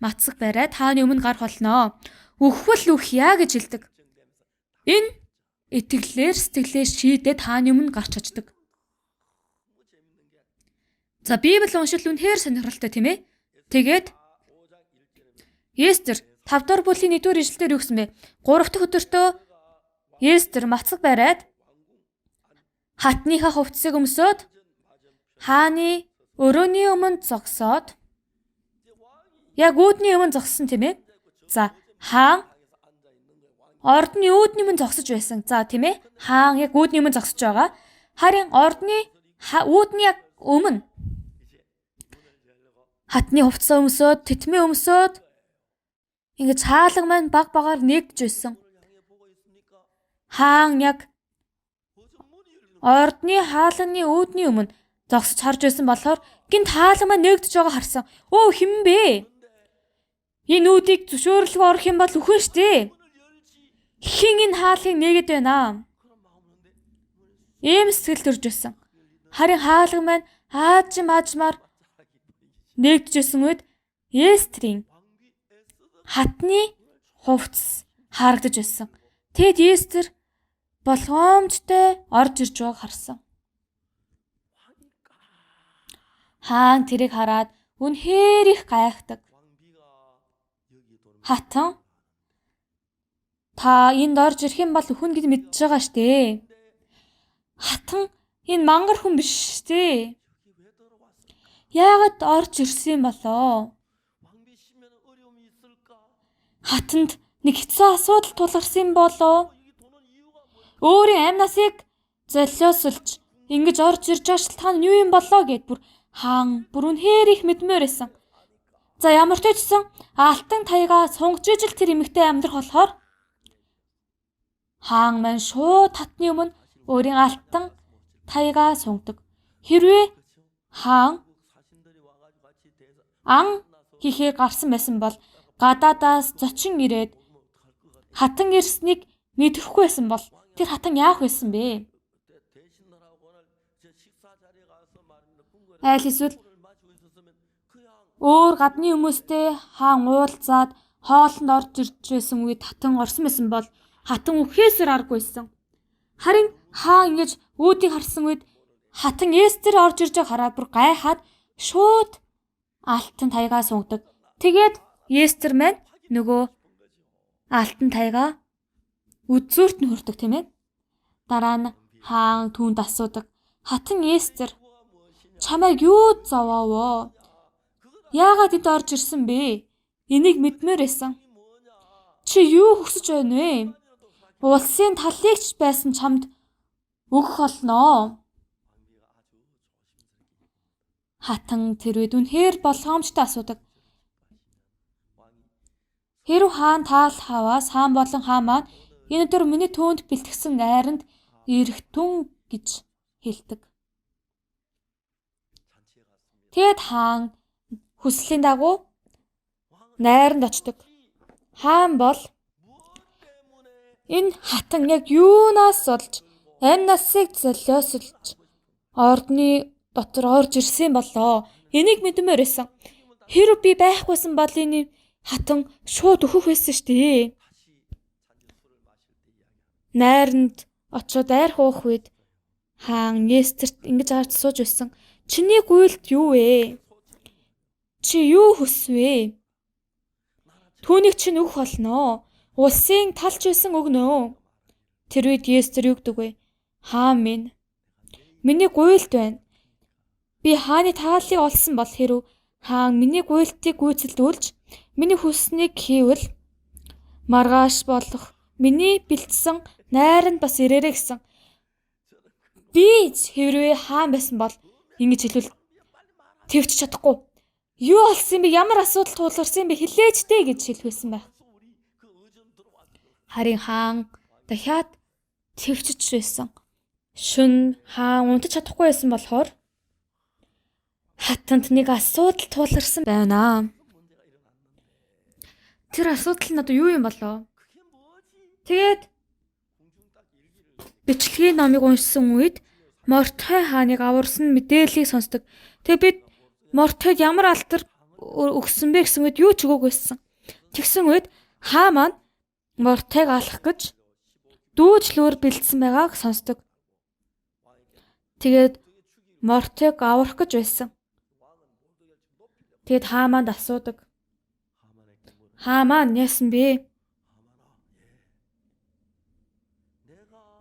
мацаг бариад хааны өмнө гарах болноо. Үхвэл үхье гэж хэлдэг. Энэ итгэлээр сэтгэлээ шийдээд хааны өмнө гарч очдог. За Библи уншил үнэхээр сонирхолтой тийм ээ. Тэгээд Эстер 5 дугаар бүлгийн 1-р ишлэлээр юу гэсэн бэ? 3 дахь өдөртөө Эстер мацаг бариад хатныхаа хувцсыг өмсөөд хааны өрөөний өмнө зогсоод яг үүдний өмнө зогссон тийм ээ. За хаан ордны үүдний өмнө зогсож байсан. За тийм ээ. Хаан яг үүдний өмнө зогсож байгаа. Харин ордны үүдний яг өмнө хатны хувцас өмсөөд, тэтмээ өмсөөд ингэж хаалга маань баг багаар нэгдэж байсан. Хаан яг ордны хаалганы үүдний өмнө зогсож харж байсан болохоор гинт хаалга маань нэгдэж байгаа харсан. Өө хэн бэ? Энэ үүдийг зөвшөөрлөг орох юм бол үхэн штэ. Хин энэ хаалгыг нэгэд байна. Ийм сэтгэл төрж байсан. Харин хаалга маань аажмаар нэгдэжсэн үед Эстрийн хатны хувцас харагдаж байсан. Тэгэд Эстер болгоомжтой орж ирж байгааг харсан. Хаан тэрийг хараад үнэхээр их гайхдаг. Хатан та энд орж ирэх юм бол өхөн гэж мэдж байгаа штэ. Хатан энэ мангар хүн биш штэ. Яагаад орж ирсэн юм болоо? Хатанд нэг хэцүү асуудал тулгарсан болоо. Өөрийн амнасыг золиослж ингэж орж ирж байгаа шалтгаан нь юу юм болоо гэд бүр хаан бүр үнэхээр их мэдмээр байсан. За ямар ч байсан алтан таяга сунгаж ижил тэр эмэгтэй амьдрах болохоор хаан маань шууд хатны өмнө өөрийн алтан таяга сунгдаг. Хэрвээ хаан ан хийхээ гарсан байсан бол гадаадаас зочин ирээд хатан ирснийг мэдрэхгүй байсан бол тэр хатан яах байсан бэ? Айл эсвэл өөр гадны хүмүүстэй хаан уулзаад хоолнд орж ирж байсан үед хатан орсон байсан бол хатан үхээсээр аргүйсэн. Харин хаан ингэж үүдийг харсан үед хатан Эстер орж ирж байгааг хараад бүр гайхаад шууд алтан таягаа сунгдаг. Тэгээд Эстер маань нөгөө алтан таягаа үзүүрт нь хүрдэг тийм ээ. Дараа нь хаан түүнд асуудаг. Хатан Эстер чамайг юу зовоовоо? Яагаад энд орж ирсэн бэ? Энийг мэдмээр байсан. Чи юу хүсэж байна вэ? Улсын таллигч байсан чамд өгөх болноо. Хатан тэр үед үнэхээр болгоомжтой асуудаг. Хэрв хаан таалхаваас хаан болон хаан маань энэ өдөр миний түүнд бэлтгэсэн найранд ирэх түн гэж хэлдэг. Тэгэд хаан хүслийн дагуу найранд очдог. Хаан бол энэ хатан яг юунаас олж амнасыг золиослж ордны дотор орж ирсэн болоо. Энийг мэдмээр байсан. Хэрв би байхгүйсэн бол энэ хатан шууд өөхөх байсан штэ. Найранд очоод айр хуух үед хаан Эстерт ингэж харж сууж байсан. Чиний гуйлд юу вэ? Чи юу хүсвэ? Түүнийг чинь өгөх болноо. Улсын талч байсан өгнөө. Тэр үед Эстер юу гэдэг вэ? Хаан минь. Миний гуйлд байна. Би хааны тааллыг олсон бол хэрв хаан миний гуйлтыг гүйцэлдүүлж миний хүсснийг хийвэл маргааш болох миний бэлдсэн найранд бас ирээрэй гэсэн. Би хэрвээ хаан байсан бол ингэж хэлвэл твч чадахгүй. Юу болсон бэ? Ямар асуудал тулгарсан бэ? Хэлээч дээ гэж хэлвэсэн байх. Харин хаан дахиад твчж байсан. Шүн хаан унтаж чадахгүй байсан болохоор хатанд нэг асуудал тулгарсан байна. Тэр асуудал нь одоо юу юм болоо? Тэгээд бичлэгийн номыг уншсан үед Мордхай хааныг аварсан мэдээллийг сонсдог. Тэгээд бид Мордхайд ямар алдар өгсөн бэ гэсэн үед юу ч өгөөгүй байсан. Тэгсэн үед Хааман Мордехайг алах гэж дүүжлөөр бэлдсэн байгааг сонсдог. Тэгээд Мордехайг аврах гэж байсан. Тэгээд Хааманд асуудаг. Хааман яасан бэ?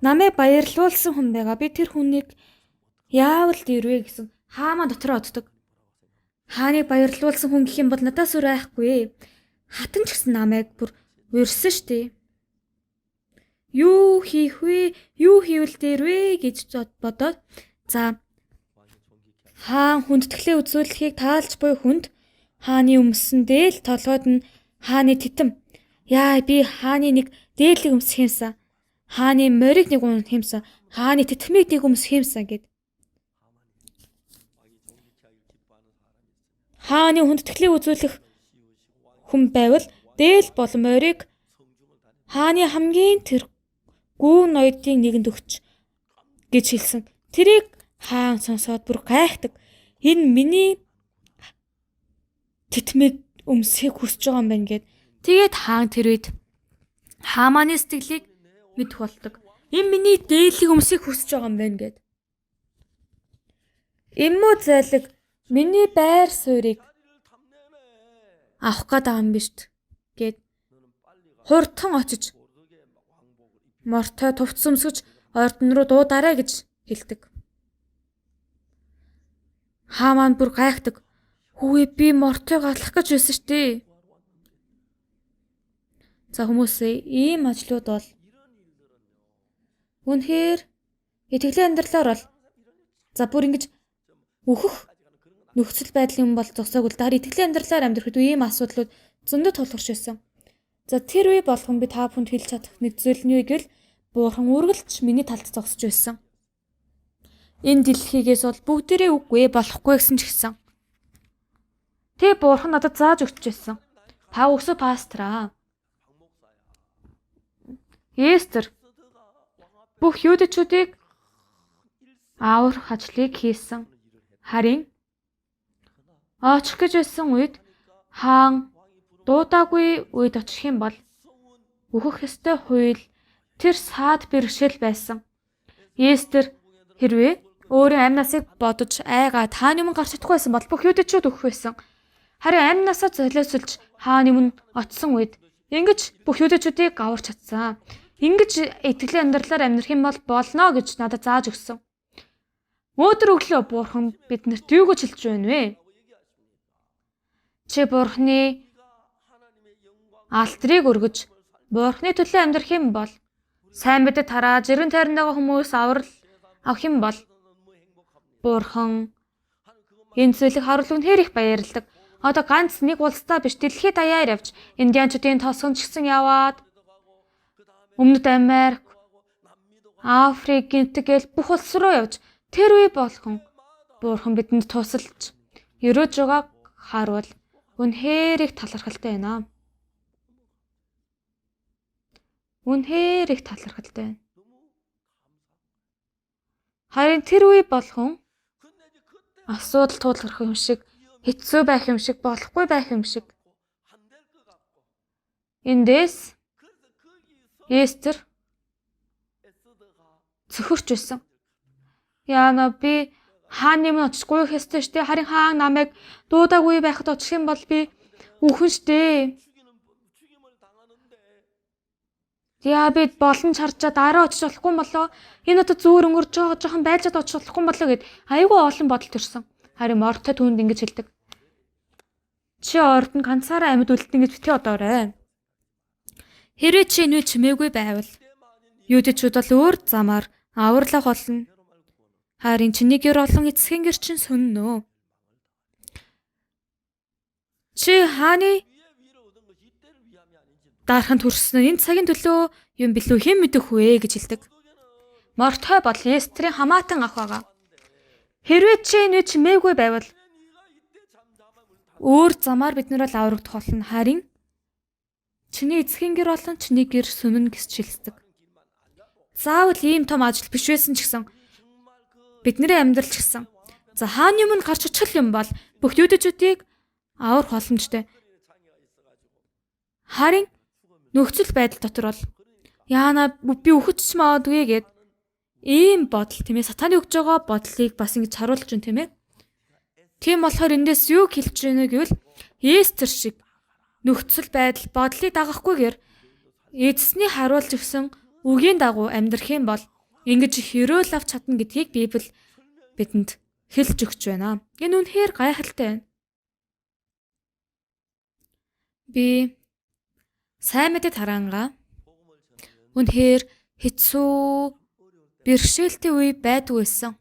Намайг баярлуулсан хүн байгаа. Би тэр хүнийг яавал дэрвэ гэсэн Хааман дотроо боддог. Хааныг баярлуулсан хүн гэх юм бол надаас өөр айхгүй. Хатан ч гэсэн намайг бүр урьсан штэ. Юу хийх вэ? Юу хийвэл дэрвэ гэж бодоод за хаан хүндэтгэлээ үзүүлэхийг таалж буй хүнд хааны өмсөндөө л толгойд нь хааны титэм. Яа би хааны нэг дээлэг өмсөх юмсан. Хааны морийг нэг унах юмсан. Хааны титмийг нэг өмсөх юмсан гэд. Хааны хүндэтгэлээ үзүүлэх хүн байвал дээл болон морийг хааны хамгийн тэр гүүн ноёдын нэгэнд өгч гэж хэлсэн. Тэрийг хаан сонсоод бүр гайхдаг. Энэ миний титмийг өмсөхийг хүсэж байгаа юм байна гэд. Тэгээд хаан тэр үед Хааманы сэтгэлийг мэдэх болдог. Энэ миний дээлийг өмсөхийг хүсэж байгаа юм байна гэд. Эмүү зайлаг миний байр суурийг авах гэдэг юм биш гэд хурдхан очиж Мордехай тувц өмсгөж ордон руу дуудаарай гэж хэлдэг. Хааман бүр гайхдаг. Хөөе би Мордехайг алах гэж байсан штэ. За хүмүүсээ ийм ажлууд бол үнэхээр итгэлийн амьдралаар бол за бүр ингэж өөхөх нөхцөл байдлын юм бол зогсоогүй л даар итгэлийн амьдралаар амьдрахад ийм асуудлууд зөндөө тулгарч байсан. За тэр үе болгон би та бүхэнд хэлж чадах нэг зүйл нь юу гэвэл Бурхан үргэлж миний талд зогсож байсан. Энэ дэлхийгээс бол бүгдээрээ үгүй болохгүй гэсэн ч гэсэн. Тэ Бурхан надад зааж өгч байсан. Та өсө пастраа. Эстер бүх юудэчүүдийг аврах ажлыг хийсэн. Харин очих гэж байсан үед хаан дуудаагүй үед очих юм бол өөхөх ёстой хууль тэр саад бэрхшээл байсан. Эстер хэрвээ өөрийн амнасыг бодож айгаа хааны өмнө гарч чадахгүй байсан бол бүх юудэчүүд өгөх байсан. Харин амнасаа золиослж хааны өмнө очсон үед ингэж бүх юудэчүүдийг аварч чадсан. Ингэж итгэлийн амьдралаар амьдрах юм бол болно гэж надад зааж өгсөн. Өдөр өглөө Бурхан биднэрт юу гэж хэлж байна вэ? Чи Бурханы алтрыг өргөж Бурханы төлөө амьдрах юм бол сайн мэдээ тараа жиргэн тайрнаа хүмүүс аврал авах юм бол Бурхан энэ зүйлийг харуулж үнэхээр их баярлдаг. Одоо ганц нэг улстай биш дэлхийд даяар явж индианчуудын тосгонд ч гэсэн яваад Өмнөд Америк, Африк гэнтгэл бүх улс руу явж тэр үе болгон Бурхан бидэнд тусалж өрөөж байгааг харуул үнэхээр их талархалтай байна. Үнэхээр их талархалтай байна. Харин тэр үе болгон асуудал тулгарх юм шиг, хэцүү байх юм шиг, болохгүй байх юм шиг. Эндээс Эстер цөхөрч байсан. Яана би хааны өмнө очиж гуйх ёстой штэ. Харин хаан намайг дуудаагүй байхад очих юм бол би үхэн штэ. Яа би боломж харчаа дараа очиж болохгүй болоо. Энэ одоо зүүр өнгөрч байгаа жоохон байжгаад очих болохгүй болоо гэд айгүй олон бодол төрсөн. Харин Мордехай түүнд ингэж хэлдэг. Чи ордон ганцаараа амьд үлдэн гэж битгий одоорой. Хэрвээ чи энэ чимээгүй байвал юудэчүүд бол өөр замаар авралах болно. Харин чиний гэр олон эцгийн гэр чинь сүннөө. Чи хааны дараханд хүрсэн энэ цагийн төлөө юм билүү хэн мэдэх вэ гэж хэлдэг. Мордехай бол Эстерийн хамаатан ах байгаа. Хэрвээ чи энэ чимээгүй байвал өөр замаар бид нар л аврагдах болно. Харин чиний эцгийн гэр болон чиний гэр сүмэн гэж хэлдэг. Заавал ийм том ажил биш байсан ч гэсэн бидний амьдрал ч гэсэн. За хааны өмнө гарч очих юм бол бүх юудэчүүдийг авар боломжтой. Харин нөхцөл байдал дотор бол яана би үхэж ч магадгүй гэд ийм бодол тийм ээ сатаны өгж байгаа бодлыг бас ингэж харуулж байна тийм ээ. Тийм болохоор эндээс юу хэлж байна гэвэл Эстер шиг нөхцөл байдал бодлыг дагахгүйгээр эзэсний харуулж өгсөн үгийн дагуу амьдрах юм бол ингэж их өрөөл авч чадна гэдгийг Библи бидэнд хэлж өгч байна. Энэ үнэхээр гайхалтай байна. Би сайн мэдээ тараангаа үнэхээр хэцүү бэрхшээлтэй үе байдгүй байсан.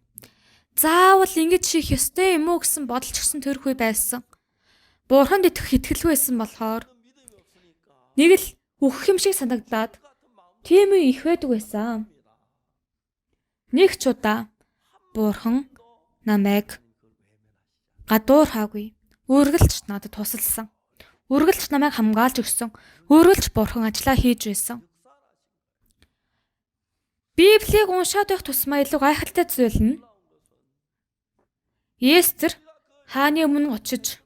Заавал ингэж хийх ёстой юм уу гэсэн бодолч гсэн төрөх үе байсан. Бурханд итгэх итгэлгүй байсан болохоор нэг л үхэх юм шиг санагдаад тийм үе их байдаг байсан. Нэг ч удаа Бурхан намайг гадуурхаагүй. Үргэлж надад тусалсан. Үргэлж намайг хамгаалж өгсөн. Үргэлж Бурхан ажиллаа хийж байсан. Библийг уншаад байх тусмаа илүү гайхалтай зүйл нь Эстер хааны өмнө очиж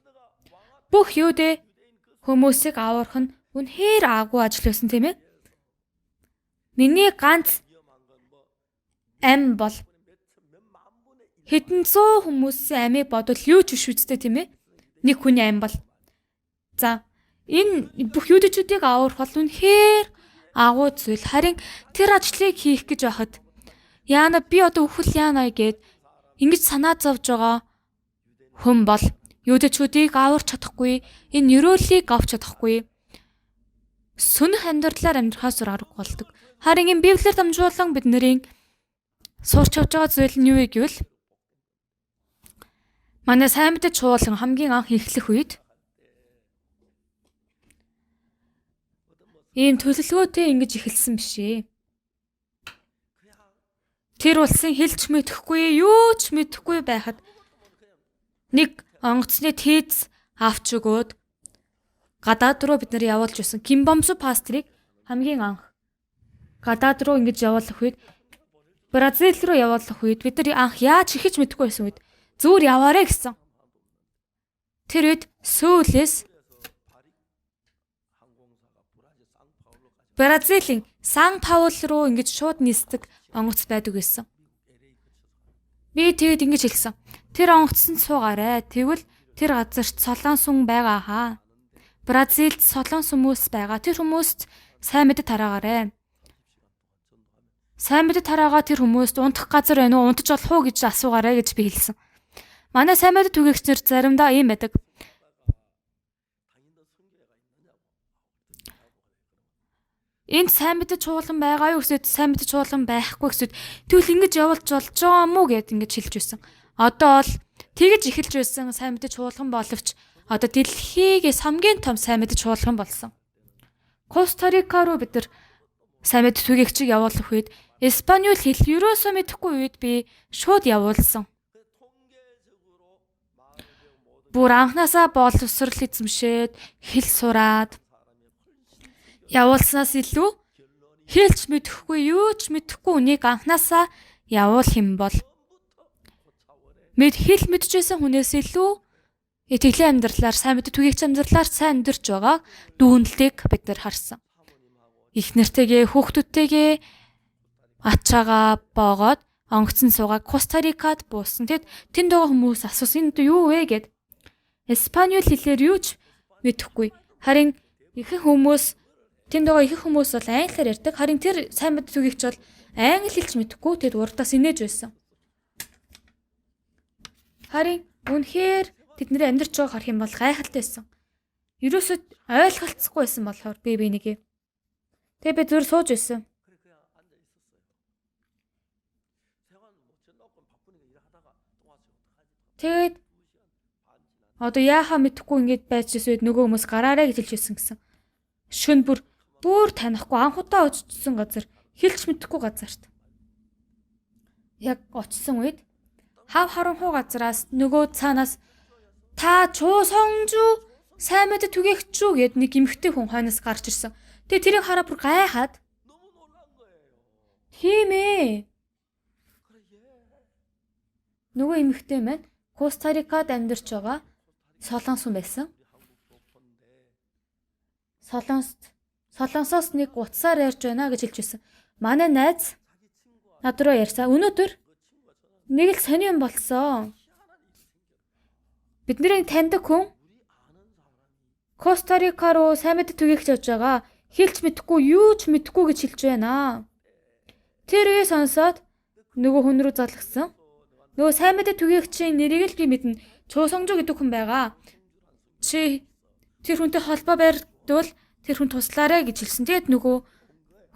бүх Юудэ хүмүүсийг аврах нь үнэхээр аагүй ажил байсан тийм ээ. Миний ганц ам бол хэдэн зуун хүмүүсийн амийг бодвол юу ч биш үстэй тийм ээ. Нэг хүний ам бол. За энэ бүх юудэчүүдийг аврах бол үнэхээр агуу зүйл. Харин тэр ажлыг хийх гэж байхад яана би одоо өхөл яана гэд ингэж санаа зовж байгаа хүн бол юудэчүүдийг аварч чадахгүй, энэ өрөөлийг авч чадахгүй. Сүнх амьдралаар амьдрахаас аргагүй болдог. Харин энэ Библиэр дамжуулан бид нарын сурч явж байгаа зүйл нь юу вэ гэвэл манай сайн мэдээ чуулган хамгийн анх эхлэх үед ийм төлөвлөгөөтэй ингэж эхэлсэн биш ээ. Тэр улсын хэлж мэдэхгүй, юу ч мэдэхгүй байхад нэг онгоцны тийз авч өгөөд гадаад руу бид нар явуулж байсан. Кимбомсу пастрийг хамгийн анх гадаад руу ингэж явуулах үед Бразил руу явуулах үед бид нар анх яаж ихэж мэдэхгүй байсан үед зүгээр яваарэ гэсэн. Тэр үед Сөүлээс Бразилийн Сан Паул руу ингэж шууд нисдэг онгоц байдаг байсан. Би тэгэд ингэж хэлсэн. Тэр онгоцонд суугаарай. Тэгвэл тэр газарт солон сүм байгаа хаа. Бразилд солон хүмүүс байгаа. Тэр хүмүүст сайн мэдээ тараагаарай. Сайн мэдээ тараагаа тэр хүмүүст унтах газар байна уу? Унтаж болох уу гэж асуугаарай гэж би хэлсэн. Манай сайн мэдээ түгээгчнэр заримдаа ийм байдаг. Энд сайн мэдээ чуулган байгаа юу гэсэд сайн мэдээ чуулган байхгүй гэсэд тэгвэл ингэж явуулж болж байгаа юм уу гэд ингэж хэлж байсан. Одоо бол тэгэж эхэлж байсан сайн мэдээ чуулган боловч одоо дэлхийгээс хамгийн том сайн мэдээ чуулган болсон. Коста-Рика руу бид нар сайн мэдээ түгээгчийг явуулах үед Испаниол хэл ерөөсөө мэдэхгүй үед би шууд явуулсан. Бүр анханасаа боловсрал эзэмшээд хэл сураад явуулснаас илүү хэлж мэдэхгүй юу ч мэдэхгүй үнийг анханасаа явуулах юм бол хэл мэдчихсэн хүнээс илүү итгэлийн амьдралаар сайн мэдээ түгээгч амьдралаар сайн амьдарч байгаа дүүнлтийг бид нар харсан. Их нэртэйгээ хүүхдүүдтэйгээ ачаагаа боогоод онгоцон суугаа Коста-Рикад буусан. Тэнд байгаа хүмүүс асуусан энэ юу вэ гэд. Испаниол хэлээр юу ч мэдэхгүй. Харин ихэнх хүмүүс тэнд байгаа ихэнх хүмүүс бол англиар ярьдаг. Харин тэр сайн мэдээ түгээгч бол англи хэлж мэдэхгүй. Тэд урдаас инээж байсан. Харин үнэхээр тэдний амьдарч байгааг харах юм бол гайхалтай байсан. Ерөөсөө ойлголцохгүй байсан болохоор би нэгээ. Тэгээ би зүр сууж байсан. Тэгээд одоо яахаа мэдэхгүй ингэж байжсэн үед нөгөө хүмүүс гараарэ гэж хэлжсэн гэсэн. Шүн бүр танихгүй анхудаа очсон газар хэлж мэдэхгүй газарт. Яг очсон үед хав харанхуй газараас нөгөө цаанаас та чуу сонгжу сайн мэдээ түгээгчүү гэд нэг эмэгтэй хүн хойноос гарч ирсэн. Тэгээ тэрийг хараа бүр гайхаад. Тийм ээ. Нөгөө эмэгтэй маань Коста-Рикад амьдарч байгаа солон сүм байсан. Солонгосоос нэг утсаар ярьж байна гэж хэлж байсан. Манай найз над руу ярьсан. Өнөөдөр нэг л сони юм болсон. Бидний таньдаг хүн Коста-Рика руу сайн мэдээ түгээх явж байгаа. Хэлж мэдэхгүй, юу ч мэдэхгүй гэж хэлж байна. Тэр үе сонсоод нөгөө хүн рүү залгсан. Нөгөө сайн мэдээ түгээгчийн нэрийг л би мэднэ. Чоосонгжо гэдэг хүн байгаа. Чи тэр хүнтэй холбоо барьдвал тэр хүн туслаарэ гэж хэлсэн. Тэгээд нөгөө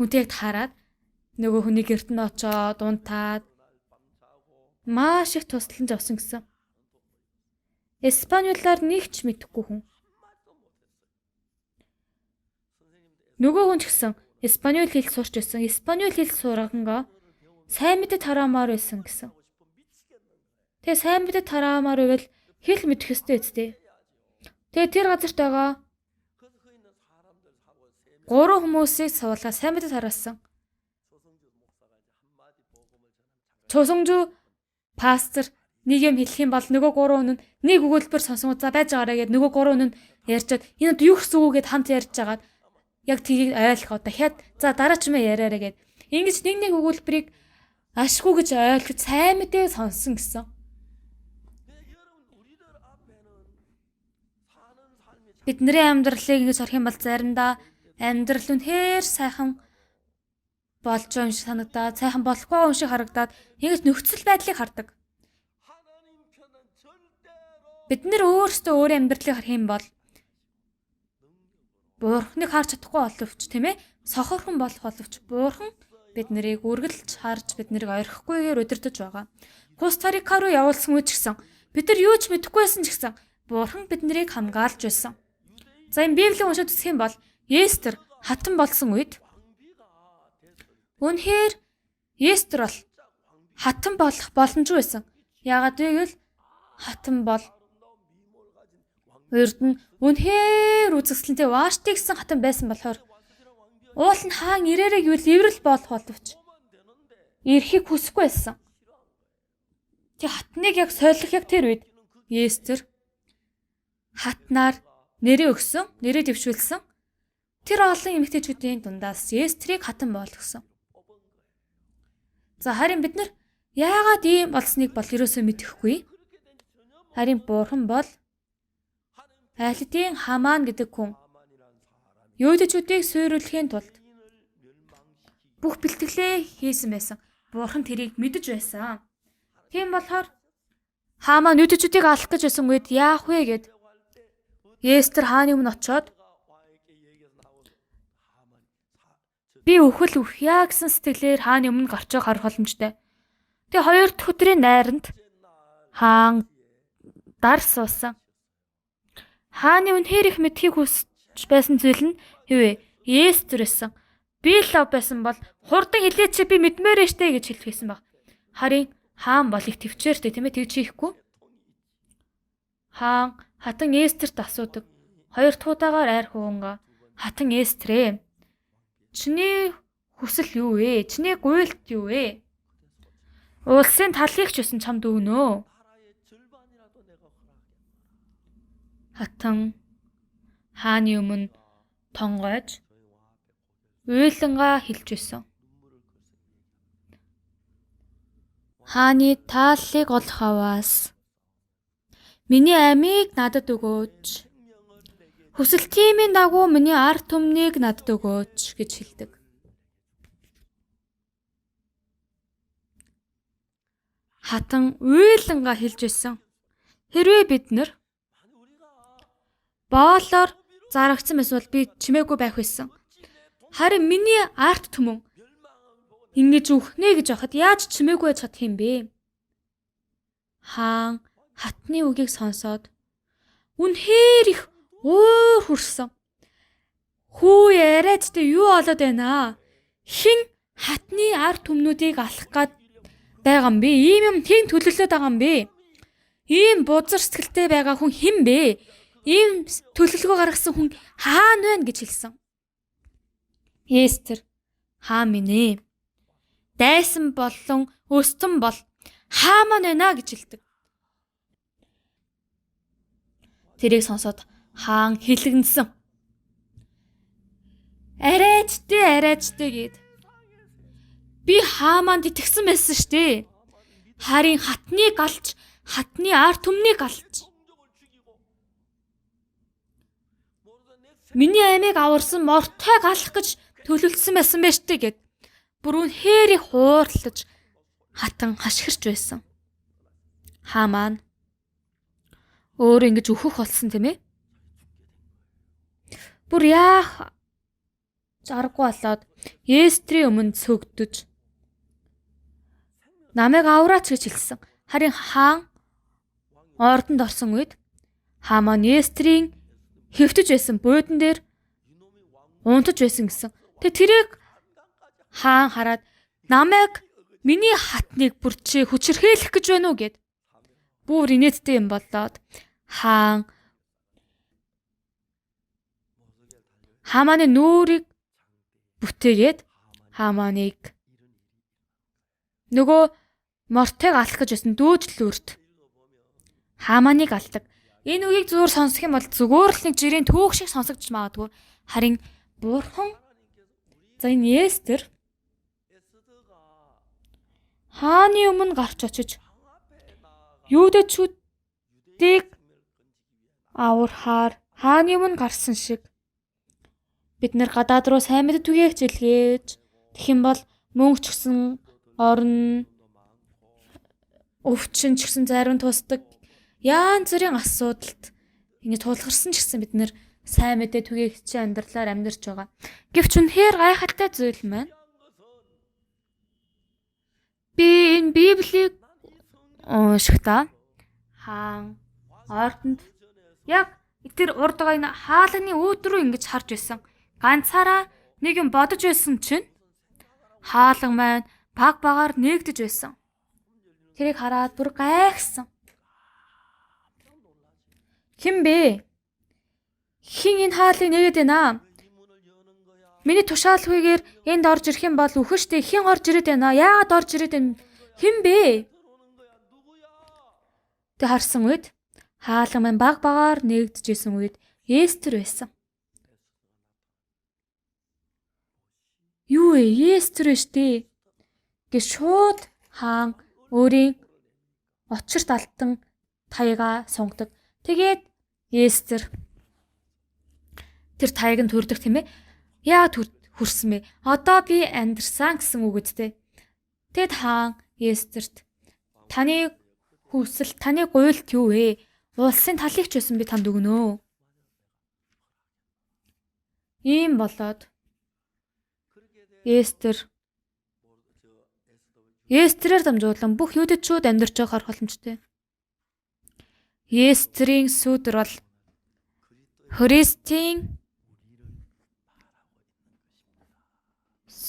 хүнтэй яг таарад нөгөө хүний гэрт нь очоод унтаад маш их тусламж авсан гэсэн. Испаниулаар нэг ч мэдэхгүй хүн. Нөгөө хүн ч гэсэн Испаниул хэл сурч байсан. Испаниул хэл сурахангаа сайн мэдээ тараамаар байсан гэсэн. Тэгээ сайн мэдээ тараамаар байвал хэл мэдэх ёстой үстэй. Тэгээ тэр газарт байгаа 3 хүмүүсийг суулгаа сайн мэдээ тараасан. Чосонгжу пастор нэг юм хэлэх юм бол нөгөө 3 хүн нь нэг өгүүлбэр сонсонгоо за байж байгаарэ гэд нөгөө 3 хүн нь ярьчаад энэ одоо юу гэсэн үг гэд хамт ярьж байгаад яг тгийг ойлгох одоо хяд за дараа ч юм яриараа гэд ингэж нэг өгүүлбэрийг ашгүй гэж ойлгож сайн мэдээ сонсон гэсэн. Бидний амьдралыг ингэж харах юм бол заримдаа амьдрал үнэхээр сайхан болж байгаа юм шиг санагдаад, сайхан болохгүй юм шиг харагдаад ингэж нөхцөл байдлыг хардаг. Бид нэр өөрсдөө өөрийн амьдралыг харах юм бол Бурхныг харж чадахгүй боловч тийм ээ сохорхон болох боловч Бурхан бид нарыг үргэлж харж бид нарыг орхихгүйгээр удирдах байгаа. Коста-Рика руу явуулсан үе ч гэсэн бид нар юу ч мэдэхгүйсэн ч гэсэн Бурхан бид нарыг хамгаалж байсан. За энэ Библийг уншаад үзэх юм бол Естер хатан болсон үед үнэхээр Естер бол хатан болох боломжгүй байсан. Яагаад гэвэл хатан бол урд нь үнэхээр үзэсгэлэнтэй Вашти гэсэн хатан байсан болохоор уул нь хаан ирээрээ гэвэл эврэл болох боловч ирэхийг хүсэхгүй байсан. Тэг хатныг яг солих яг тэр үед Естер хатнаар нэрээ өгсөн, нэрээ дэвшүүлсэн. Тэр олон эмэгтэйчүүдийн дундаас Естрийг хатан болгосон. За харин бид нар яагаад ийм болсныг бол ерөөсөө мэдэхгүй. Харин Бурхан бол Айлтын Хамаан гэдэг хүн юудэчүүдийг суйруулахын тулд бүх бэлтгэлээ хийсэн байсан. Бурхан тэрийг мэдэж байсан. Тийм болохоор Хамаан юудэчүүдийг алах гэж байсан үед яах вэ гэд Естер хааны өмнө очоод би өхөл үхье гэсэн сэтгэлээр хааны өмнө гарч байгаа харах боломжтой. Тэгээ хоёр дахь өдрийн найранд хаан дар суусан. Хааны үнэхээр их мэдхийг хүсэж байсан зүйл нь юу вэ? Естер байсан. Би лав байсан бол хурдан хэлээч би мэдмээрээ штэ гэж хэлчихсэн баг. Харин хаан бол их төвчээртэй тийм ээ тэгж хийхгүй. Хаан хатан Естерт асуудаг. Хоёр дахь удаагаар айр хуунга хатан Естрээ. Чиний хүсэл юу вэ? Чиний гуйлт юу вэ? Улсын талыг ч өсөн чамд өгнө. Хатан хааны өмнө тонгойж уйлангаа хэлж өсөн. Хааны тааллыг олох аваас миний амийг надад өгөөч. Хүсэлтийн дагуу миний ард түмнийг надад өгөөч гэж хэлдэг. Хатан уйлангаа хэлж өсөн. Хэрвээ бид нар боолоор зарагдсан эсвэл би чимээгүй байх байсан. Харин миний арт түмэн ингэж үхнэ гэж байхад яаж чимээгүй байж чадах юм бэ? Хаан хатны үгийг сонсоод үнэхээр их уур хүрсэн. Хүү яриад тэ юу болоод байна? Хин хатны арт түмнүүдийг алах гээд байгаа юм бэ? Ийм юм хин төлөвлөд байгаа юм бэ? Ийм бузар сэтгэлтэй байгаа хүн хэн бэ? Ийм төлөвлөгөө гаргасан хүн хаана вэ гэж хэлсэн. Естер хаан минь ээ. Дайсан болон өстөн бол хаамаа байна гэж хэлдэг. Тэрийг сонсоод хаан хилэгнэсэн. Арайчтай гэд. Би Хааманд итгэсэн байсан штэ. Харин хатныг алж, хатны арт түмнийг алж. Миний амийг аварсан Мордхайг алах гэж төлөвлөсөн байсан байж штэ гэд. Бүр үнэхээр хуурлаж хатан хашгирч байсан. Хааман өөр ингэж өөхөх болсон тийм ээ. Бүр яах заргуу болоод Естрийн өмнө цөгдөж намайг авраач гэж хэлсэн. Харин хаан ордонд орсон үед Хааман Естрийн хэвтэж байсан буудан дээр унтаж байсан гэсэн. Тэрийг хаан хараад намайг миний хатныг бүр чи хүчрхээлэх гэж байна уу гэд. Бүр инээдтэй юм болоод хаан Хааманы нүрийг бүтээгээд Хааманыг нөгөө Мордхайг алах гэж байсан дөөжлөөрт Хааманыг алдаг. Энэ үгийг зүгээр сонсох юм бол зүгээр л нэг жирийн түүх шиг сонсогдож магадгүй. Харин бурхан за энэ Эстер хааны өмнө гарч очиж юудэчүүдийг аврахаар хааны өмнө гарсан шиг бид нар гадаад руу сайн мэдээ түгээх зэлгээж тэгэх юм бол мөнгө ч гэсэн орон өвчин ч гэсэн зарим тусдаг янз бүрийн асуудалд ингэ тулгарсан ч гэсэн бид нэр сайн мэдээ түгээх чинь амьдралаар амьдарч байгаа. Гэвч үнэхээр гайхалтай зүйл маань би энэ Библийг уншихдаа хаан ордонд яг тэр урд байгаа энэ хаалганы өөдрөө ингэж харж байсан. Ганцаараа нэг юм бодож байсан чинь хаалга маань баг багаар нээгдэж байсан. Тэрийг хараад бүр гайхсан. Хин бэ? Хин энэ хаалгыг нээгээд байна? Миний тушаалхүйгээр энд орж ирэх юм бол үхэн штэ. Хин орж ирээд байна? Яагаад орж ирээд байна? Хин бэ? Тэ харсан үед хаалга маань баг багаар нээгдэжсэн үед Эстер байсан. Юу вэ? Эстер штэ. Гэ шууд хаан өөрийн очирт алтан таяга сунгад. Тэгээд Эстер тэр таяг нь төрдөг тийм ээ. Яа хүрсэн бэ? Одоо би амьдрсан гэсэн үг үстэй. Тэгэд хаан Эстерт таны хүсэл, таны гуйлт юу вэ? Улсын талыг ч байсан би танд өгнө. Ийм болоод Эстерээр дамжуулан бүх юудэчүүд амьдарч байгаах боломжтой. Естрийн сүдэр бол Христийн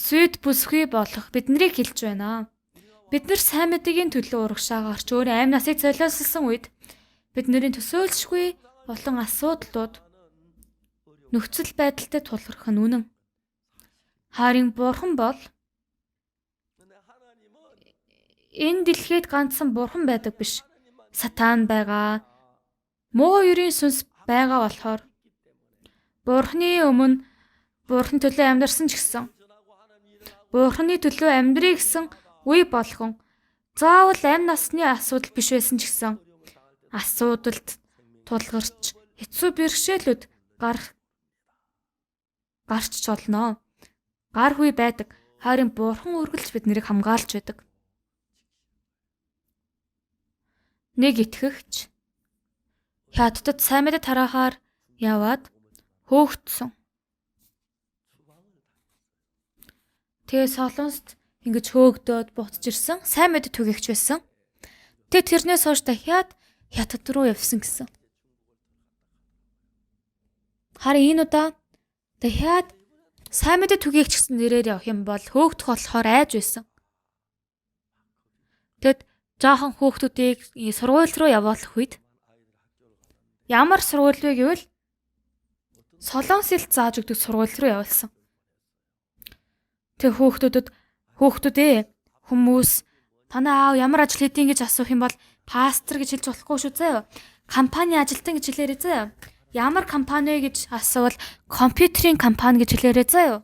сүд бүсгүй болох биднийг хэлж байна. Бид нар сайн мэдээгийн төлөө урагшаа гарч өөр амь насыг золиослсон үед бидний төсөөлшгүй олон асуудлууд нөхцөл байдалтай тулгарх нь үнэн. Харин бурхан бол энэ дэлхийд ганцхан бурхан байдаг биш. Сатан байгаа. Муу ерийн сүнс байгаа болохоор бурханы өмнө бурхан төлөө амьдарсан ч гэсэн бурханы төлөө амьдрий гэсэн үе болгон заавал амь насны асуудал биш байсан ч гэсэн асуудалд тулгарч хэцүү бэрхшээлүүд гарч болно. Гар хүй байдаг. Харин бурхан үргэлж биднийг хамгаалж байдаг. Нэг итгэгч хятадд сайн мэдээ тараахаар яваад хөөгдсөн. Тэгээ солонгост ингэж хөөгдөөд буцаж ирсэн. Сайн мэдээ түгээгч байсан. Тэгээ тэрнээс хойш дахиад хятад руу явсан гэсэн. Харин энэ удаа дахиад сайн мэдээ түгээгч гэсэн нэрээр явах юм бол хөөгдөх болохоор айж байсан. Тэгэд жоохон хүүхдүүдийг сургууль руу явуулах үед ямар сургууль вэ гэвэл Солонгос хэлд зааж өгдөг сургууль руу явуулсан. Тэг хүүхдүүдээ хүмүүс танай аав ямар ажил хийдин гэж асуух юм бол пастор гэж хэлж болохгүй шүү заяа. Компани ажилтан гэж хэлээрэй заяа. ямар компани вэ гэж асуувал компьютерийн компани гэж хэлээрэй заяа.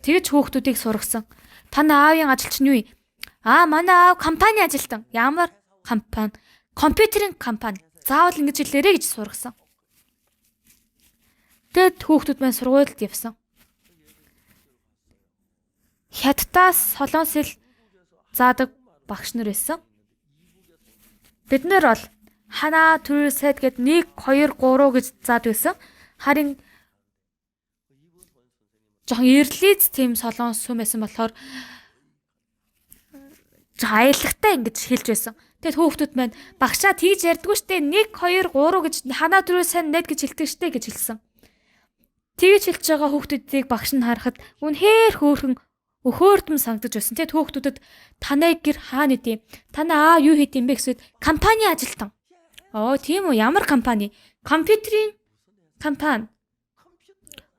Тэгж хүүхдүүдийг сургасан. Таны аавын ажил чинь юу юм? Манай аав компани ажилтан. Ямар компани? Компьютерийн компани. Заавал ингэж хэлээрэй гэж сургасан. Тэгэд хүүхдүүд маань сургуульд явсан. Хятадаас солонгос хэл заадаг багш нар байсан. Бид нар бол ханаа төрөөсэд гээд 1 2 3 гэж заадаг байсан. Харин жоохон эрлийц тийм солонгос хүн байсан болохоор аялагтай ингэж хэлж байсан. Тэгэд хүүхдүүд маань багшаа тэгж ярьдгүй штэ 1 2 3 гэж ханаа төрөөсэд нэт гэж хэлдэг штэ гэж хэлсэн. Тэгж хэлж байгаа хүүхдүүдийг багш нь харахад үнэхээр өхөөртөн санагдаж байсан. Тэгэд хүүхдүүдэд танай гэр хаана идэв? Танаа юу хийд юм бэ гэсэд компани ажилтан. Тийм үү, ямар компани? Компьютерийн компани.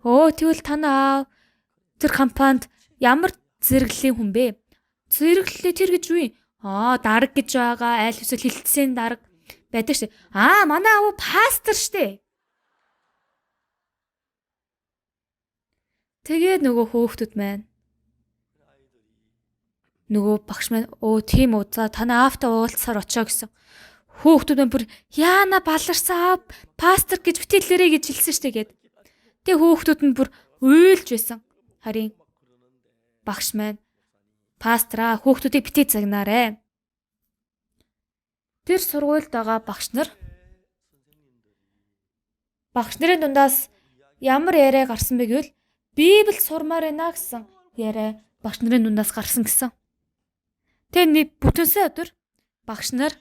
Тэгвэл танаа тэр компанид ямар зэрэглэлийн хүн бэ? Зэрэглэлээ тэр гэж юу юм? Дарга гэж байгаа, айл эсвэл хилцээний дарга байдаг штэ. Манай аав пастор штэ. Тэгээд нөгөө хөөхтүүд маань нөгөө багш маань тийм үү, за танаа аавтай уулзсаар очоо гэсэн. Хөөхтүүд маань бүр яана баларсан пастор гэж битэлээрэй гэж хэлсэн штэ гээд. Тэгээ хөөхтүүд нь бүр уйлж байсан. Харин багш маань пастраа хөөхтүүдийг битээ загнаарэ. Тэр сургуульд байгаа багш нарын дундаас ямар яриа гарсан бэ гэвэл Библи сурмаар байна гэсэн яриа багш нарын дундаас гарсан гэсэн. Тэгээ бүтэнсэ өдөр багш нар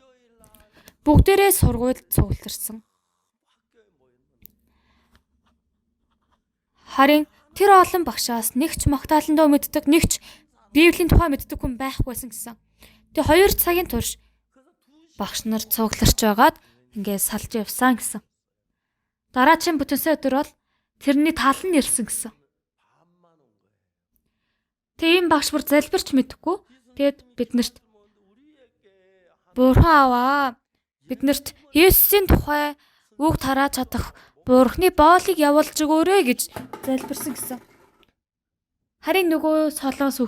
бүгдээрээ сургуульд цугларсан. Харин тэр олон багшаас нэг ч магтааландөө мэддэг, нэг ч Библийн тухай мэддэг хүн байхгүйсэн гэсэн. Тэгээ 2 цагийн турш багш нар цугларч байгаад ингээд салж явсан гэсэн. Дараагийн бүтэнсэ өдөр бол тэрний тал нь ирсэн гэсэн. Тэгээ ийм багш бүр залбирч мэдэхгүй. Тэгээд биднэрт Бурхан аваа биднэрт Есүсийн тухай үг тарааж чадах Бурханы боолыг явуулж өгөөрэй гэж залбирсан гэсэн. Харин нөгөө солонгос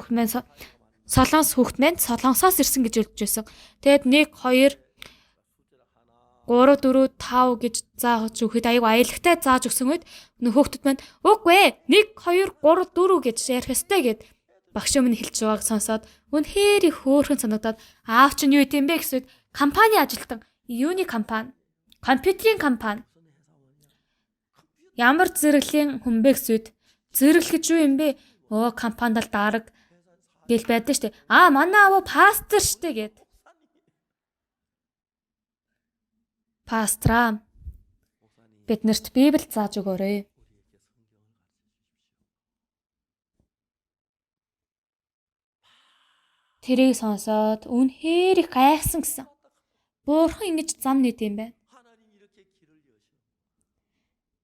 хүүхэд маань солонгосоос ирсэн гэж хэлж байсан. Тэгээд 1 2 3 4 5 гэж зааж өгөхөд аяг аялагтай зааж өгсөн үед нөхөөхтөд маань үгүй 1 2 3 4 гэж ярих ёстой гэд багш өмнө хэлж байгааг сонсоод үнэхээр их хөөрхөн санагдаад аав чинь юу гэдэм бэ гэсэд компани ажилтан. Юуны компани? Компьютерийн компани. Ямар зэрэглэлийн хүн бэ гэсэд зэрэглэл гэж юу юм бэ? Компанид л дарга гэл байдаг штэ. Манай аав пастор штэ гэд. Пастраа биднэрт Библи зааж өгөөрэй. Тэрийг сонсоод үнэхээр их гайхсан гэсэн. Бурхан ингэж зам нийт юм байна.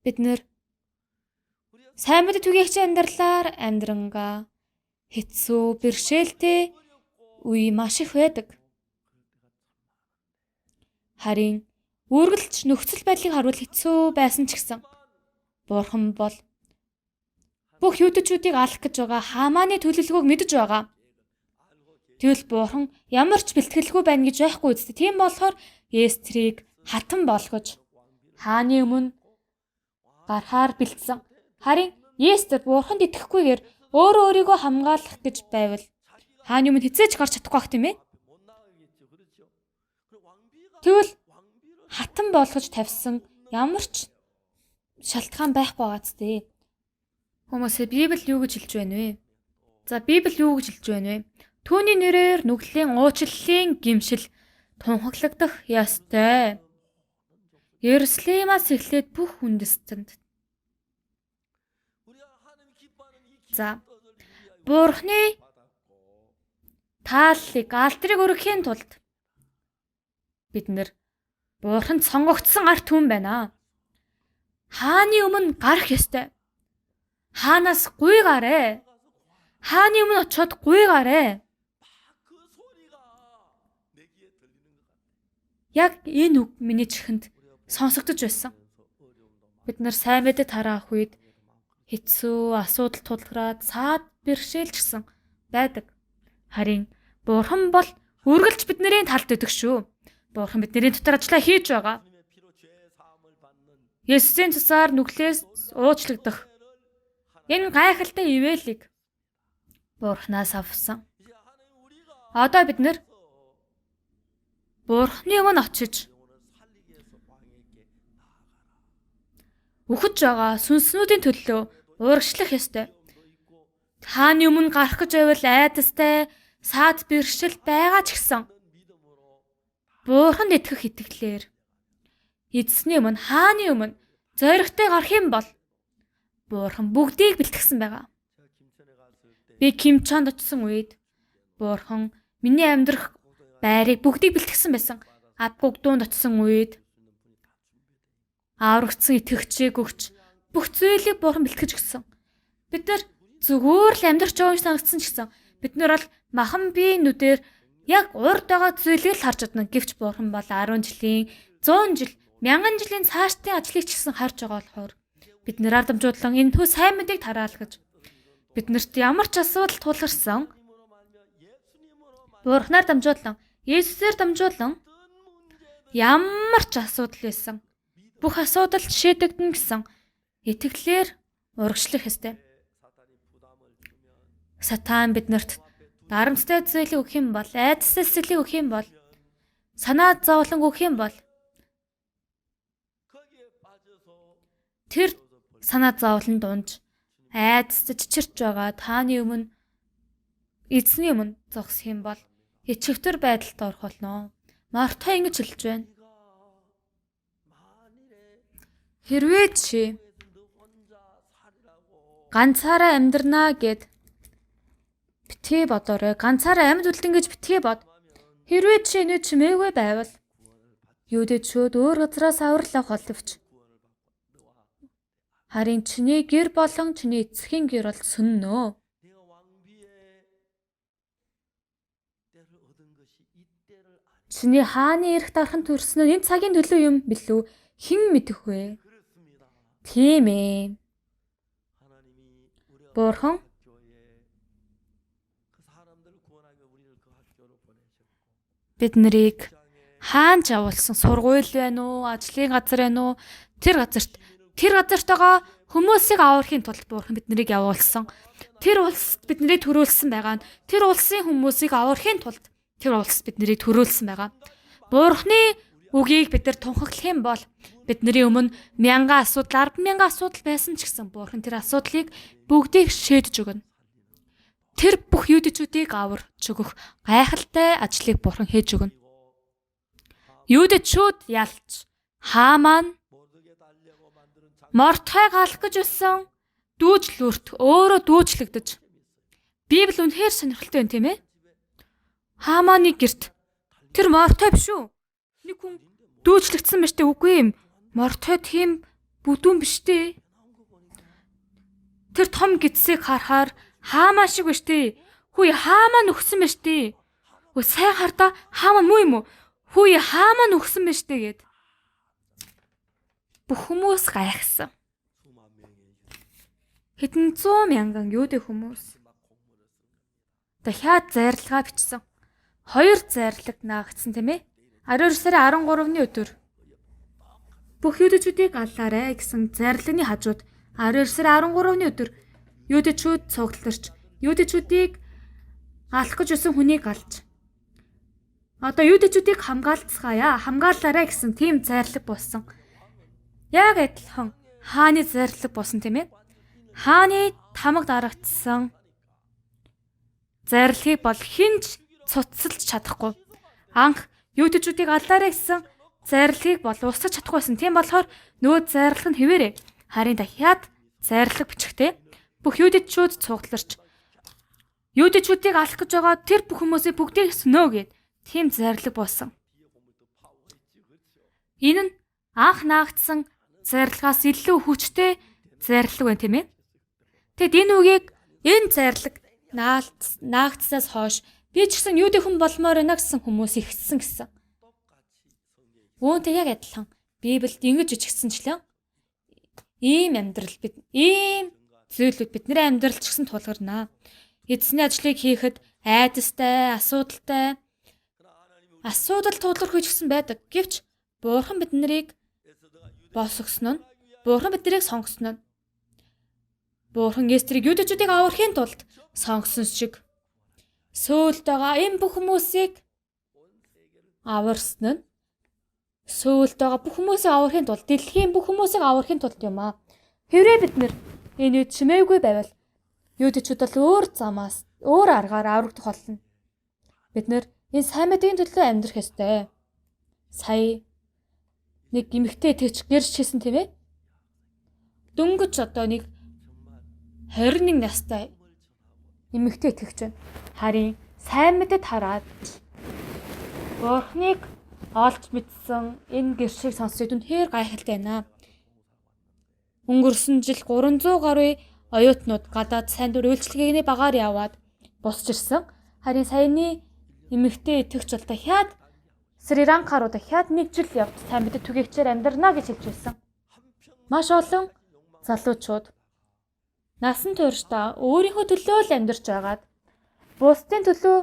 Бид нэр сайн мэдээ түгээгчийн амьдралаар амьдрангаа хэцүү бэрхшээлтэй үе маш их байдаг. Харин үргэлж нөхцөл байдлыг харуул хэцүү байсан ч гэсэн Бурхан бол бүх юудэчүүдийг алах гэж байгаа Хамааны төлөвлөгөөг мэдэж байгаа. Тэгвэл Бурхан ямар ч бэлтгэлгүй байна гэж байхгүй үстэй. Тийм болохоор Эстрийг хатан болгож хааны өмнө гарахаар бэлдсэн. Харин Эстер Бурханд итгэхгүйгээр өөрийгөө хамгаалах гэж байвал хааны өмнө хизээж гарч чадахгүй байх тийм ээ. Тэгвэл хатан болгож тавьсан ямар ч шалтгаан байхгүй байгаа зү. Хүмүүсээ Библи юу гэж хэлж байна вэ? За Библи юу гэж хэлж байна вэ? Түүний нэрээр нүглийн уучлалын гимшил тунхаглагдах ёстой. Иерусалимаас эхлээд бүх үндэстэнд. За Бурхны тааллыг алдрыг өргөхийн тулд бид нэр Бурханд сонгогдсон арт хүн байна. Хааны өмнө гарах ёстой. Хаанаас гуйгаарэ. Хааны өмнө очиод гуйгаарэ. Яг энэ үг миний чихэнд сонсогдож байсан. Бид нар сайн мэдээ тараах үед хэцүү асуудал тулгараад цаад бэрхшээл ч гэсэн байдаг. Харин Бурхан бол үргэлж бидний талд өгдөг шүү. Бурхан бидний дотор ажиллаа хийж байгаа. Есүсийн цусаар нүглээс уучлагдах энэ гайхалтай ивэлийг Бурханаас авсан. Одоо бид нэр Бурханы өмнө очиж үхэж байгаа сүнснүүдийн төлөө урагшлах ёстой. Хааны өмнө гарах гэж байвал айдастай саад бэрхшээл байгаа ч гэсэн Бурханд итгэх итгэлээр эзний өмнө хааны өмнө зоригтой гарах юм бол Бурхан бүгдийг бэлтгэсэн байгаа. Би Кимчонд очсон үед Бурхан миний амьдрах байрыг бүгдийг бэлтгэсэн байсан. Адгугдуунд очсон үед аврагдсан итгэгчийг өгч бүх зүйлийг Бурхан бэлтгэж өгсөн. Бид нар зүгээр л амьдрах жоо санагдсан ч гэсэн бид нар бол махан биеийн нүдээр яг урд байгаа зүйлийг л харж чадна. Гэвч Бурхан бол 10 жилийн, 100 жил, 1000 жилийн цаашдын ажлыг ч гэсэн харж байгаа болохоор бид нараар дамжуулан энэ түү сайн мэдээг тараалгаж биднэрт ямар ч асуудал тулгарсан Бурханаар дамжуулан, Есүсээр дамжуулан ямар ч асуудал байсан бүх асуудалд шийдэгдэн гэсэн итгэлээр урагшлах ёстой. Сатан биднэрт дарамттай зүйлийг өгөх юм бол, айдас сэтгэлийг өгөх юм бол, санаа зовлон өгөх юм бол тэр санаа зовлон дунж айдас чичирч байгаа тааны өмнө эзний өмнө зогсох юм бол ичвтер байдалд орох болно. Мартай ингэж хэлж байна. Хэрвээ чи ганцаараа амьдрнаа гэд битгий бодоорой. Ганцаараа амьд үлдэн гэж битгий бод. Хэрвээ чи энэ чимээгүй байвал юудэчүүд өөр газраас аврал авах боловч харин чиний гэр болон чиний эцгийн гэр бол сүннөө. Чиний хааны эрх дархан төрсөн нь энэ цагийн төлөө юм билүү? Хэн мэдэх вэ? Тийм ээ. Бурхан бид нарыг хаанч явуулсан сургууль байна уу, ажлын газар байна уу? Тэр газарт байгаа хүмүүсийг аврахын тулд Бурхан бид нарыг явуулсан. Тэр улсад бид нарыг төрүүлсэн байгаа нь тэр улсын хүмүүсийг аврахын тулд тэр улс бид нарыг төрүүлсэн байгаа. Бурханы үгийг бид нар тунхаглах юм бол бидний өмнө 1000 асуудал, 100000 асуудал байсан ч гэсэн Бурхан тэр асуудлыг бүгдийг шийдэж өгнө. Тэр бүх юудэчүүдийг аварч өгөх гайхалтай ажлыг Бурхан хийж өгнө. Юудэчүүд ялч Хааман Мордхайг алах гэж байсан дүүжлүрт өөрөө дүүжлэгдэж. Библи үнэхээр сонирхолтой байна тийм ээ? Хааманы герт тэр Мордхай биш үү? Нэг хүн дүүжлэгдсэн байж тээ үгүй юм. Мордхай тийм бүдүүн биш дээ. Тэр том гидсийг харахаар Хааман шиг биш дээ. Хүй Хааман өгсөн байж дээ. Өө сайн хардаа Хааман муу юм уу? Хүй Хааман өгсөн байж дээ гэд. Бүх хүмүүс гайхсан. Хэдэн 100,000 юудэ хүмүүс дахиад зайрлагаа бичсэн. 2 зайрлаг наагдсан тийм ээ. 12 сарын 13-ны өдөр бүх юудэчүүдийг аллаарай гэсэн зайрлагны хажууд 12 сарын 13-ны өдөр юудэчүүд цугларч юудэчүүдийг алах гэж өсөн хүнийг алж одоо юудэчүүдийг хамгаалцгаая, хамгаалаарай гэсэн тийм зайрлаг болсон. Яг адилхан хааны зайрлаг болсон тийм ээ. Хааны тамаг дарагдсан зайрлагыг бол хинч цуцсалж чадахгүй. Анх юудэчүүдийг аллаарай гэсэн зайрлагыг бол устгаж чадахгүйсэн. Тийм болохоор нөгөө зайрлаг нь хэвээрээ. Харин дахиад зайрлаг бичихтэй бүх юудэчүүд цугларч юудэчүүдийг алах гэж байгаа тэр бүх хүмүүсийг бүгдийг сөнөө гэд тийм зайрлаг болсон. Энэ нь анх наагдсан зайрлагаас илүү хүчтэй зайрлаг байна тийм ээ. Тэгэд энэ үгийг энэ зайрлаг наагдсанаас хойш би ч гэсэн юудэ хүн болмоор байна гэсэн хүмүүс ихсэн гэсэн. Үүнтэй яг адилхан Библиэд ингэж ичгсэнчлэн ийм зүйлүүд бидний амьдрал ч гэсэн тулгарна. Эзний ажлыг хийхэд айдастай, асуудалтай, асуудал тулгарх үе ч гэсэн байдаг. Гэвч Бурхан биднийг босгосон нь, Бурхан биднийг сонгосон нь, Бурхан Эстерийг юудэчүүдийг аврахын тулд сонгосон шиг сөүлд байгаа энэ бүх хүмүүсийг аварсан нь сөүлд байгаа бүх хүмүүсийг аврахын тулд, дэлхийн бүх хүмүүсийг аврахын тулд юм аа. Хэврээ бид нэр энэ үед чимээгүй байвал юудэчүүд бол өөр замаас, өөр аргаар аврагдах болно. Бид нэр энэ сайн мэдээний төлөө амьдрах ёстой. Сая нэг эмэгтэй итгэж гэрч хийсэн тийм ээ. Дөнгөж одоо нэг 21 настай эмэгтэй итгэж байна. Харин сайн мэдэд хараад Бурхныг олж мэдсэн энэ гэршийг сонсоод үнэхээр гайхалтай байна. Өнгөрсөн жил 300 гаруй оюутнууд гадаад сайн дур үйлчлэгээний багаар яваад босч ирсэн. Харин саяны эмэгтэй итгэж бол дахиад Сри-Ланка руу дахиад 1 жил явж сайн мэдээ түгээгчээр амьдрна гэж хэлж байсан. Маш олон залуучууд насан туршдаа өөрийнхөө төлөө л амьдарч байгаад бусдын төлөө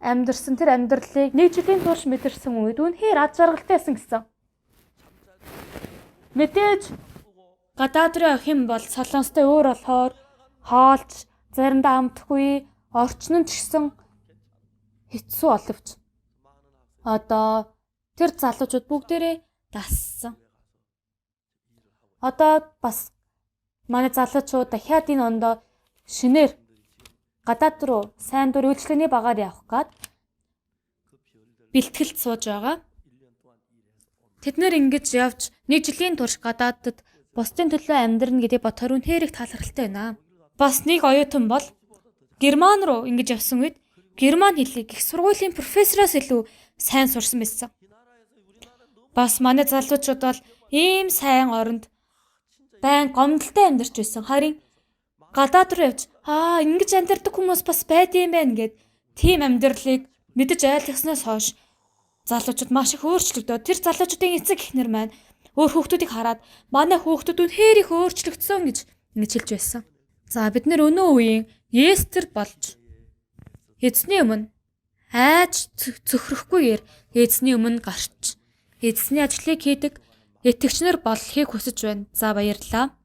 амьдарсан тэр амьдралыг 1 жилийн турш мэдэрсэн үед үнэхээр ад жаргалтайсэн гэсэн. Мэдээж гадаад руу явах юм бол солонгостой өөр болохоор хоолч, заримдаа амтгүй, орчин нь ч гэсэн хэцүү боловч одоо тэр залуучууд бүгдээрээ дассан. Одоо бас манай залуучууд дахиад энэ ондоо шинээр гадаад руу сайн дур үйлчлэгээний багаар явах гээд бэлтгэлд сууж байгаа. Тэд нэр ингэж явж 1 жилийн турш гадаадд бусдын төлөө амьдрна гэдэг бодохоор үнэхээр их талархалтай байна. Бас нэг оюутан бол Герман руу ингэж явсан үед герман хэлийг их сургуулийн профессороос илүү сайн сурсан байсан. Бас манай залуучууд бол ийм сайн оронд байн гомдолтой амьдарч байсан. Харин гадаад руу явж ингэж амьдардаг хүмүүс бас байдсан байх гэд тийм амьдралыг мэдэж ойлгосноос хойш залуучууд маш их өөрчлөгдөв. Тэр залуучуудын эцэг эхнэр маань өөр хүүхдүүдийг хараад манай хүүхдүүд үнэхээр их өөрчлөгдсөн гэж ингэж хэлж байсан. За бид нэр өнөө үеийн Эстер болж эзний өмнө айж цөхрөхгүйгээр эзний өмнө гарч эзний ажлыг хийдэг итгэгчнэр болхийг хүсэж байна. За баярлалаа.